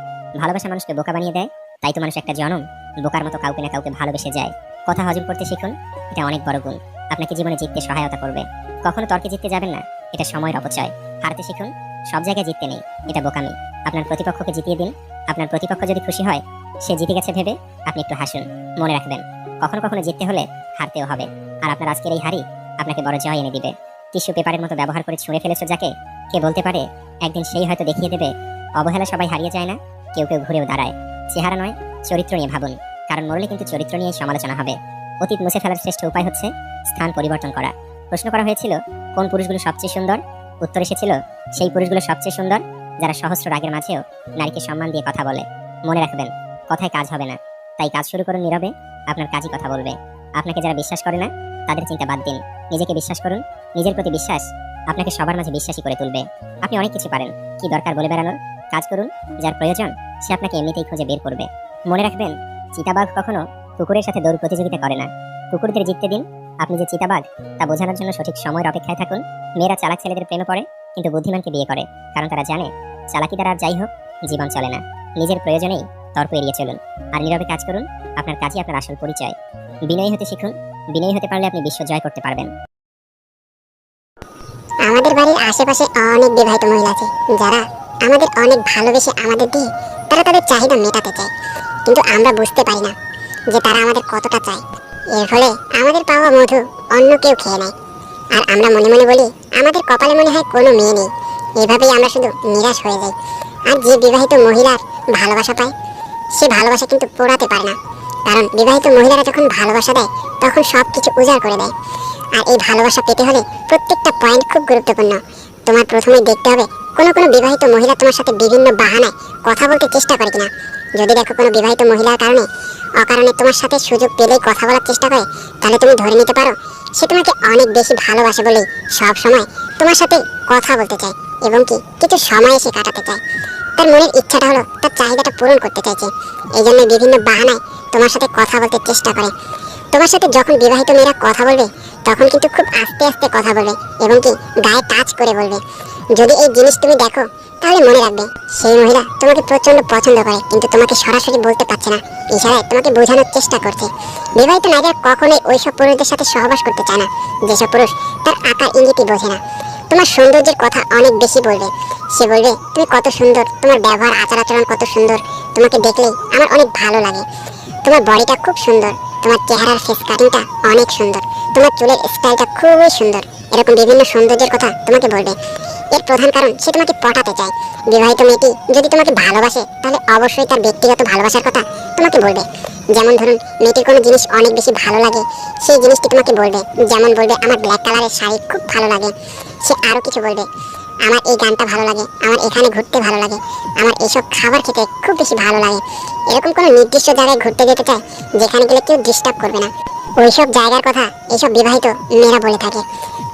ভালোবাসা মানুষকে বোকা বানিয়ে দেয়, তাই তো মানুষ একটা জনম বোকার মতো কাউকে না কাউকে ভালোবেসে যায়। কথা হজম করতে শিখুন, এটা অনেক বড় গুণ, আপনাকে জীবনে জিততে সহায়তা করবে। কখনো তর্কে জিততে যাবেন না, এটা সময়ের অপচয়। হারতে শিখুন, সব জায়গায় জিততে নেই, এটা বোকামি। আপনার প্রতিপক্ষকে জিতিয়ে দিন, আপনার প্রতিপক্ষ যদি খুশি হয় সে জিতে গেছে ভেবে আপনি একটু হাসুন। মনে রাখবেন, কখনো কখনো জিততে হলে হারতেও হবে। আর আপনার আজকের এই হারই আপনাকে বড় জয় এনে দিবে। টিস্যু পেপারের মতো ব্যবহার করে ছুঁড়ে ফেলেছো যাকে, কে বলতে পারে একদিন সেই হয়তো দেখিয়ে দেবে অবহেলা সবাই হারিয়ে যায় না, কেউ কেউ ঘুরেও দাঁড়ায়। চেহারা নয়, চরিত্র নিয়ে ভাবুন, কারণ মরলে কিন্তু চরিত্র নিয়ে সমালোচনা হবে। অতীত মুছে ফেলার শ্রেষ্ঠ উপায় হচ্ছে স্থান পরিবর্তন করা। প্রশ্ন করা হয়েছিল কোন পুরুষগুলো সবচেয়ে সুন্দর? উত্তর এসেছিল সেই পুরুষগুলো সবচেয়ে সুন্দর যারা সহস্র রাগের মাঝেও নারীকে সম্মান দিয়ে কথা বলে। মনে রাখবেন, কথায় কাজ হবে না, তাই কাজ শুরু করুন নীরবে, আপনার কাজই কথা বলবে। আপনাকে যারা বিশ্বাস করে না তাদের চিন্তা বাদ দিন, নিজেকে বিশ্বাস করুন। নিজের প্রতি বিশ্বাস আপনাকে সবার মাঝে বিশ্বাসী করে তুলবে। আপনি অনেক কিছু পারেন, কি দরকার বলে বেড়ানোর? কাজ করুন, যার প্রয়োজন সে আপনাকে এমনিতেই খুঁজে বের করবে। মনে রাখবেন, চিতাবাঘ কখনো কুকুরের সাথে দৌড় প্রতিযোগিতা করে না। কুকুরদের জিততে দিন, আপনি যে চিতাবাঘ তা বোঝানোর জন্য সঠিক সময়ের অপেক্ষায় থাকুন। মেয়েরা চালাক ছেলেদের প্রেমে পড়ে, কিন্তু বুদ্ধিমানকে বিয়ে করে, কারণ তারা জানে চালাকি দ্বারা আর যাই হোক জীবন চলে না। নিজের প্রয়োজনেই তর্ক এড়িয়ে চলুন, আর নীরবে কাজ করুন, আপনার কাজই আপনার আসল পরিচয়। বিনয়ী হতে শিখুন, বিনয়ী হতে পারলে আপনি বিশ্ব জয় করতে পারবেন। আমাদের বাড়ির আশেপাশে অনেক বিবাহিত মহিলা আছে যারা আমাদের অনেক ভালোবেসে আমাদের দিয়ে তারা তাদের চাহিদা মেটাতে চায়, কিন্তু আমরা বুঝতে পারি না যে তারা আমাদের কতটা চায়। এর ফলে আমাদের পাওয়া মধু অন্য কেউ খেয়ে নেয়, আর আমরা মনে মনে বলি আমাদের কপালে মনে হয় কোনো মেয়ে নেই। এভাবেই আমরা শুধু নিরাশ হয়ে যাই। আর যে বিবাহিত মহিলার ভালোবাসা পায় সে ভালোবাসা কিন্তু পোড়াতে পারে না, কারণ বিবাহিত মহিলারা যখন ভালোবাসা দেয় তখন সব কিছু উজাড় করে দেয়। আর এই ভালোবাসা পেতে হলে প্রত্যেকটা পয়েন্ট খুব গুরুত্বপূর্ণ। তোমার প্রথমেই দেখতে হবে কোনো কোনো বিবাহিত মহিলা তোমার সাথে বিভিন্ন বাহানায় কথা বলতে চেষ্টা করে কিনা। যদি দেখো কোনো বিবাহিত মহিলার কারণে অকারণে তোমার সাথে সুযোগ পেলেই কথা বলার চেষ্টা করে, তাহলে তুমি ধরে নিতে পারো সে তোমাকে অনেক বেশি ভালোবাসে বলেই সব সময় তোমার সাথে কথা বলতে চায় এবং কি কিছু সময় সে কাটাতে চায়। তার মনের ইচ্ছাটা হলো তার চাহিদাটা পূরণ করতে চাইছে, এই জন্য বিভিন্ন বাহানায় তোমার সাথে কথা বলতে চেষ্টা করে। তোমার সাথে যখন বিবাহিত মেয়েরা কথা বলবে তখন কিন্তু খুব আস্তে আস্তে কথা বলবে এবং কি গায়ে টাচ করে বলবে। যদি এই জিনিস তুমি দেখো তাহলে মনে রাখবে সেই মহিলা তোমাকে প্রচন্ড পছন্দ করে, কিন্তু তোমাকে সরাসরি বলতে পারছে না, ইশারায় তোমাকে বোঝানোর চেষ্টা করছে। বিবাহিত নারীরা কখনোই ওইসব পুরুষদের সাথে সহবাস করতে চায় না যেসব পুরুষ তার আকার ইঙ্গিতই বোঝে না। তোমার সৌন্দর্যের কথা অনেক বেশি বলবে, সে বলবে তুমি কত সুন্দর, তোমার ব্যবহার আচার আচরণ কত সুন্দর, তোমাকে দেখলেই আমার অনেক ভালো লাগে, তোমার বডিটা খুব সুন্দর, তোমার চেহারার ফেস কাটিংটা অনেক সুন্দর, তোমার চুলের স্টাইলটা খুবই সুন্দর। এরকম বিভিন্ন সৌন্দর্যের কথা তোমাকে বলবে। এর প্রধান কারণ সে তোমাকে পটাতে চায়। বিবাহিত মেয়েটি যদি তোমাকে ভালোবাসে তাহলে অবশ্যই তার ব্যক্তিগত ভালোবাসার কথা তোমাকে বলবে। যেমন ধরুন মেয়েটির কোনো জিনিস অনেক বেশি ভালো লাগে, সেই জিনিসটি তোমাকে বলবে। যেমন বলবে আমার ব্ল্যাক কালারের শাড়ি খুব ভালো লাগে। সে আরও কিছু বলবে, আমার এই গানটা ভালো লাগে, আমার এখানে ঘুরতে ভালো লাগে, আমার এইসব খাবার খেতে খুব বেশি ভালো লাগে। এরকম কোনো নির্দিষ্ট জায়গায় ঘুরতে যেতে চায় যেখানে গেলে কেউ ডিস্টার্ব করবে না, ওইসব জায়গার কথা এইসব বিবাহিত মেয়েরা বলে থাকে।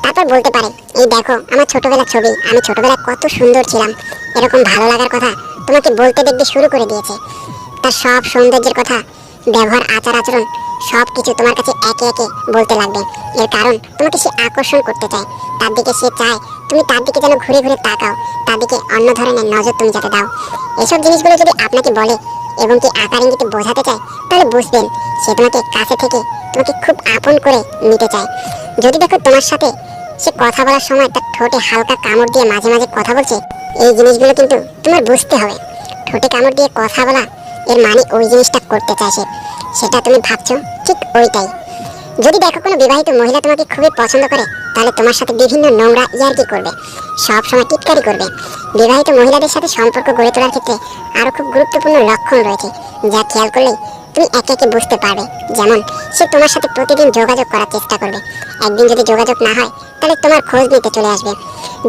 তারপর বলতে পারে এই দেখো আমার ছোটবেলার ছবি, আমি ছোটবেলায় কত সুন্দর ছিলাম। এরকম ভালো লাগার কথা তোমাকে বলতে দেখবে শুরু করে দিয়েছে। তার সব সৌন্দর্যের কথা, ব্যবহার আচার আচরণ সব কিছু তোমার কাছে একে একে বলতে লাগবে। এর কারণ তোমাকে সে আকর্ষণ করতে চায়, তার দিকে সে চায় তুমি তার দিকে যেন ঘুরে ঘুরে তাকাও, তার দিকে অন্য ধরনের নজর তুমি যাতে দাও। এসব জিনিসগুলো যদি আপনাকে বলে এবং কি আকার ইঙ্গিতে বোঝাতে চায় তাহলে বুঝবেন সে তোমাকে কাছে থেকে তোমাকে খুব আপন করে নিতে চায়। যদি দেখো তোমার সাথে সে কথা বলার সময় তার ঠোঁটে হালকা কামড় দিয়ে মাঝে মাঝে কথা বলছে, এই জিনিসগুলো কিন্তু তোমার বুঝতে হবে। ঠোঁটে কামড় দিয়ে কথা বলা এর মানে ওই জিনিসটা করতে চাইছে, সেটা তুমি ভাবছো ঠিক ওইটাই। যদি দেখো কোনো বিবাহিত মহিলা তোমাকে খুবই পছন্দ করে তাহলে তোমার সাথে বিভিন্ন নোংরা ইয়ার্কি করবে, সব সময় টিটকারি করবে। বিবাহিত মহিলাদের সাথে সম্পর্ক গড়ে তোলার ক্ষেত্রে আরও খুব গুরুত্বপূর্ণ লক্ষণ রয়েছে যা খেয়াল করলেই তুমি একে একে বুঝতে পারবে। যেমন সে তোমার সাথে প্রতিদিন যোগাযোগ করার চেষ্টা করবে, একদিন যদি যোগাযোগ না হয় তাহলে তোমার খোঁজ নিতে চলে আসবে।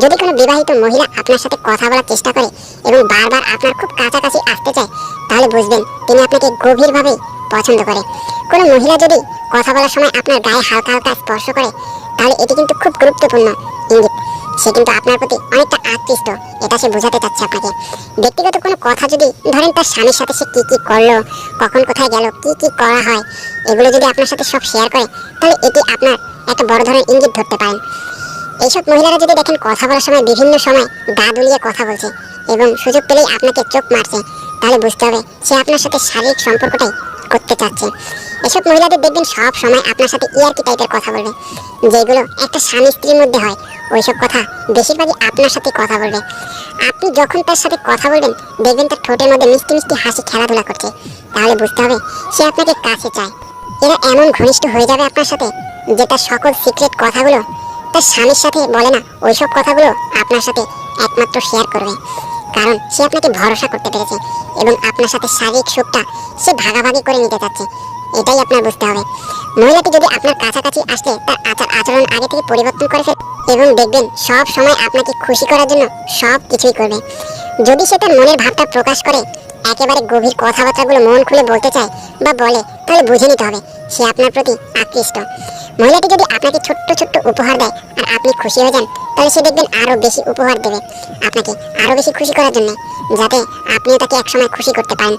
যদি কোনো বিবাহিত মহিলা আপনার সাথে কথা বলার চেষ্টা করে এবং বারবার আপনার খুব কাছাকাছি আসতে চায় তাহলে বুঝবেন তিনি আপনাকে গভীরভাবে পছন্দ করে। কোনো মহিলা যদি কথা বলার সময় আপনার গায়ে হালকা হালকা স্পর্শ করে তাহলে এটি কিন্তু খুব গুরুত্বপূর্ণ ইঙ্গিত সে কিন্তু আপনার প্রতি অনেকটা আকৃষ্ট, এটা সে বোঝাতে চাচ্ছে আপনাকে। ব্যক্তিগত কোনো কথা যদি ধরেন তার স্বামীর সাথে সে কি কি করলো, কখন কোথায় গেল, কি কি করা হয়, এগুলো যদি আপনার সাথে সব শেয়ার করে, তাহলে এটি আপনার একটা বড় ধরনের ইঙ্গিত ধরতে পারেন। এইসব মহিলারা যদি দেখেন কথা বলার সময় বিভিন্ন সময় গা দুলিয়ে কথা বলছে এবং সুযোগ পেলেই আপনাকে চোখ মারছে, তাহলে বুঝতে হবে সে আপনার সাথে শারীরিক সম্পর্কটাই করতে চাচ্ছে। এসব মহিলাদের দেখবেন সব সময় আপনার সাথে ইয়ার্কি টাইপের কথা বলবে, যেগুলো একটা স্বামী স্ত্রীর মধ্যে হয়। ওইসব কথা বেশিরভাগই আপনার সাথে কথা বলবে। আপনি যখন তার সাথে কথা বলবেন দেখবেন তার ঠোঁটের মধ্যে মিষ্টি মিষ্টি হাসি খেলাধুলা করছে, তাহলে বুঝতে হবে সে আপনাকে কাছে চায়। এরা এমন ঘনিষ্ঠ হয়ে যাবে আপনার সাথে যে তার সকল সিক্রেট কথাগুলো তার স্বামীর সাথে বলে না, ওইসব কথাগুলো আপনার সাথে একমাত্র শেয়ার করবে, কারণ সে আপনাকে ভরসা করতে পেরেছে এবং আপনার সাথে শারীরিক সুখটা সে ভাগাভাগি করে নিতে চাচ্ছে। এটাই আপনার বুঝতে হবে। মহিলাটি যদি আপনার কাছাকাছি আসলে তার আচার আচরণ আগে থেকে পরিবর্তন করে ফেলে এবং দেখবেন সব সময় আপনাকে খুশি করার জন্য সব কিছুই করবে। যদি সে তার মনের ভাবটা প্রকাশ করে, একেবারে গভীর কথাবার্তাগুলো মন খুলে বলতে চায় বা বলে, তাহলে বুঝে নিতে হবে সে আপনার প্রতি আকৃষ্ট। মহিলাটি যদি আপনাকে ছোট্ট ছোট্ট উপহার দেয় আর আপনি খুশি হয়ে যান, তাহলে সে দেখবেন আরো বেশি উপহার দেবে আপনাকে, আরো বেশি খুশি করার জন্য, যাতে আপনিও তাকে একসময় খুশি করতে পারেন।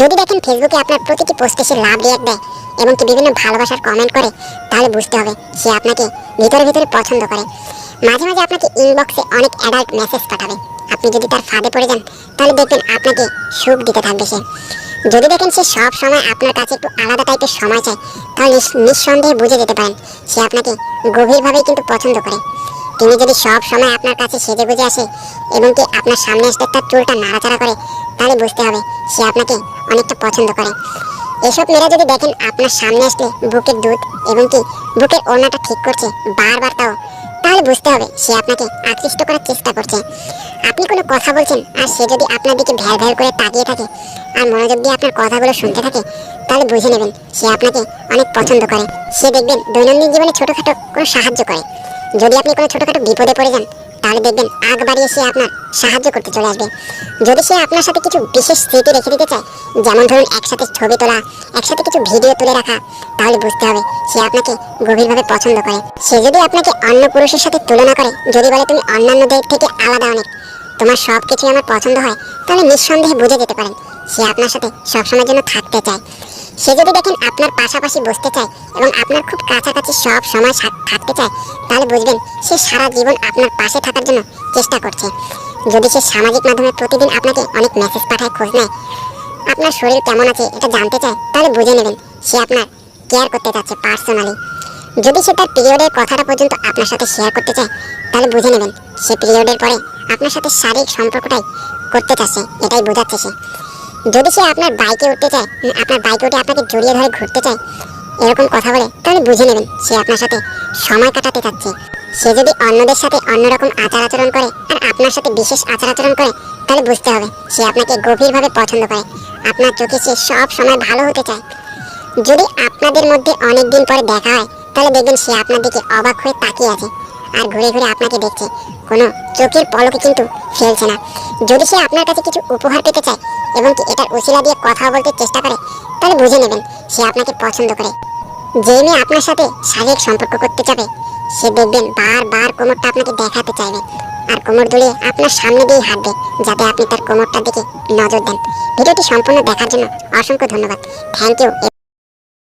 যদি দেখেন ফেসবুকে আপনার প্রতিটি পোস্টে সে লাভ রিয়াক্ট দেয় এবং কি বিভিন্ন ভালোবাসার কমেন্ট করে, তাহলে বুঝতে হবে সে আপনাকে ভিতরে ভিতরে পছন্দ করে। মাঝে মাঝে আপনাকে ইনবক্সে অনেক অ্যাডাল্ট মেসেজ পাঠাবে। আপনি যদি তার ফাঁদে পড়ে যান, তাহলে দেখবেন আপনাকে সুখ দিতে থাকবে সে। যদি দেখেন সে সব সময় আপনার কাছে একটু আলাদা টাইপের সময় চায়, তাহলে নিঃসন্দেহে বুঝে যেতে পারেন সে আপনাকে গভীরভাবেই কিন্তু পছন্দ করে। তিনি যদি সব সময় আপনার কাছে সেজে গুজে আসে এবং কি আপনার সামনে আসতে তার চুলটা নাড়াচাড়া করে, তাহলে বুঝতে হবে সে আপনাকে অনেকটা পছন্দ করে। এসব মেয়েরা যদি দেখেন আপনার সামনে আসলে বুকের দুধ এবং কি বুকের ওড়নাটা ঠিক করছে বারবার, তাহলে বুঝতে হবে সে আপনাকে আকৃষ্ট করার চেষ্টা করছে। আপনি কোনো কথা বলছেন আর সে যদি আপনার দিকে ভ্যাল ভ্যাল করে তাকিয়ে থাকে আর মনোযোগ দিয়ে আপনার কথাগুলো শুনতে থাকে, তাহলে বুঝে নেবেন সে আপনাকে অনেক পছন্দ করে। সে দেখবেন দৈনন্দিন জীবনে ছোটোখাটো কোনো সাহায্য করে। যদি আপনি কোনো ছোটোখাটো বিপদে পড়ে যান, তাহলে দেখবেন আগ বাড়িয়ে সে আপনার সাহায্য করতে চলে আসবে। যদি সে আপনার সাথে কিছু বিশেষ স্মৃতি রেখে দিতে চায়, যেমন ধরুন একসাথে ছবি তোলা, একসাথে কিছু ভিডিও তুলে রাখা, তাহলে বুঝতে হবে সে আপনাকে গভীরভাবে পছন্দ করে। সে যদি আপনাকে অন্য পুরুষের সাথে তুলনা করে, যদি বলে তুমি অন্যান্যদের থেকে আলাদা অনেক, তোমার সব কিছুই আমার পছন্দ হয়, তাহলে নিঃসন্দেহে বুঝে যেতে পারেন সে আপনার সাথে সবসময়ের জন্য থাকতে চায়। সে যদি দেখেন আপনার পাশাপাশি বসতে চায় এবং আপনার খুব কাছাকাছি সব সময় থাকতে চায়, তাহলে বুঝবেন সে সারা জীবন আপনার পাশে থাকার জন্য চেষ্টা করছে। যদি সে সামাজিক মাধ্যমে প্রতিদিন আপনাকে অনেক মেসেজ পাঠায়, খোঁজ নেয়, আপনার শরীর কেমন আছে এটা জানতে চায়, তাহলে বুঝে নেবেন সে আপনার কেয়ার করতে চাচ্ছে পার্সোনালি। যদি সে তার পিরিয়ডের কথাটা পর্যন্ত আপনার সাথে শেয়ার করতে চায়, তাহলে বুঝে নেবেন সে পিরিয়ডের পরে আপনার সাথে শারীরিক সম্পর্কটাই করতে চাচ্ছে, এটাই বোঝাচ্ছে সে। যদি সে আপনার বাইকে উঠতে চায়, আপনার বাইকে উঠে আপনাকে জড়িয়ে ধরে ঘুরতে চায়, এরকম কথা বলে, তাহলে বুঝে নেবেন সে আপনার সাথে সময় কাটাতে চাচ্ছে। সে যদি অন্যদের সাথে অন্যরকম আচার আচরণ করে আর আপনার সাথে বিশেষ আচার আচরণ করে, তাহলে বুঝতে হবে সে আপনাকে গভীরভাবে পছন্দ করে। আপনার চোখে সে সব সময় ভালো হতে চায়। যদি আপনাদের মধ্যে অনেক দিন পরে দেখা হয়, তাহলে দেখবেন সে আপনার দিকে অবাক হয়ে তাকিয়ে আছে আর ঘুরে ঘুরে আপনাকে দেখছে, কোনো চোখের পলকে কিন্তু ফেলছে না। যদি সে আপনার কাছে কিছু উপহার পেতে চায় এবং কি এটার উছিলা দিয়ে কথা বলতে চেষ্টা করে, তাহলে বুঝে নেবেন সে আপনাকে পছন্দ করে। যে মেয়ে আপনার সাথে শারীরিক সম্পর্ক করতে চাবে, সে দেখবেন বারবার কোমরটা আপনাকে দেখাতে চাইবে আর কোমর দুলিয়ে আপনার সামনে দিয়ে হাঁটবে, যাতে আপনি তার কোমরটার দিকে নজর দেন। ভিডিওটি সম্পূর্ণ দেখার জন্য অসংখ্য ধন্যবাদ। Thank you.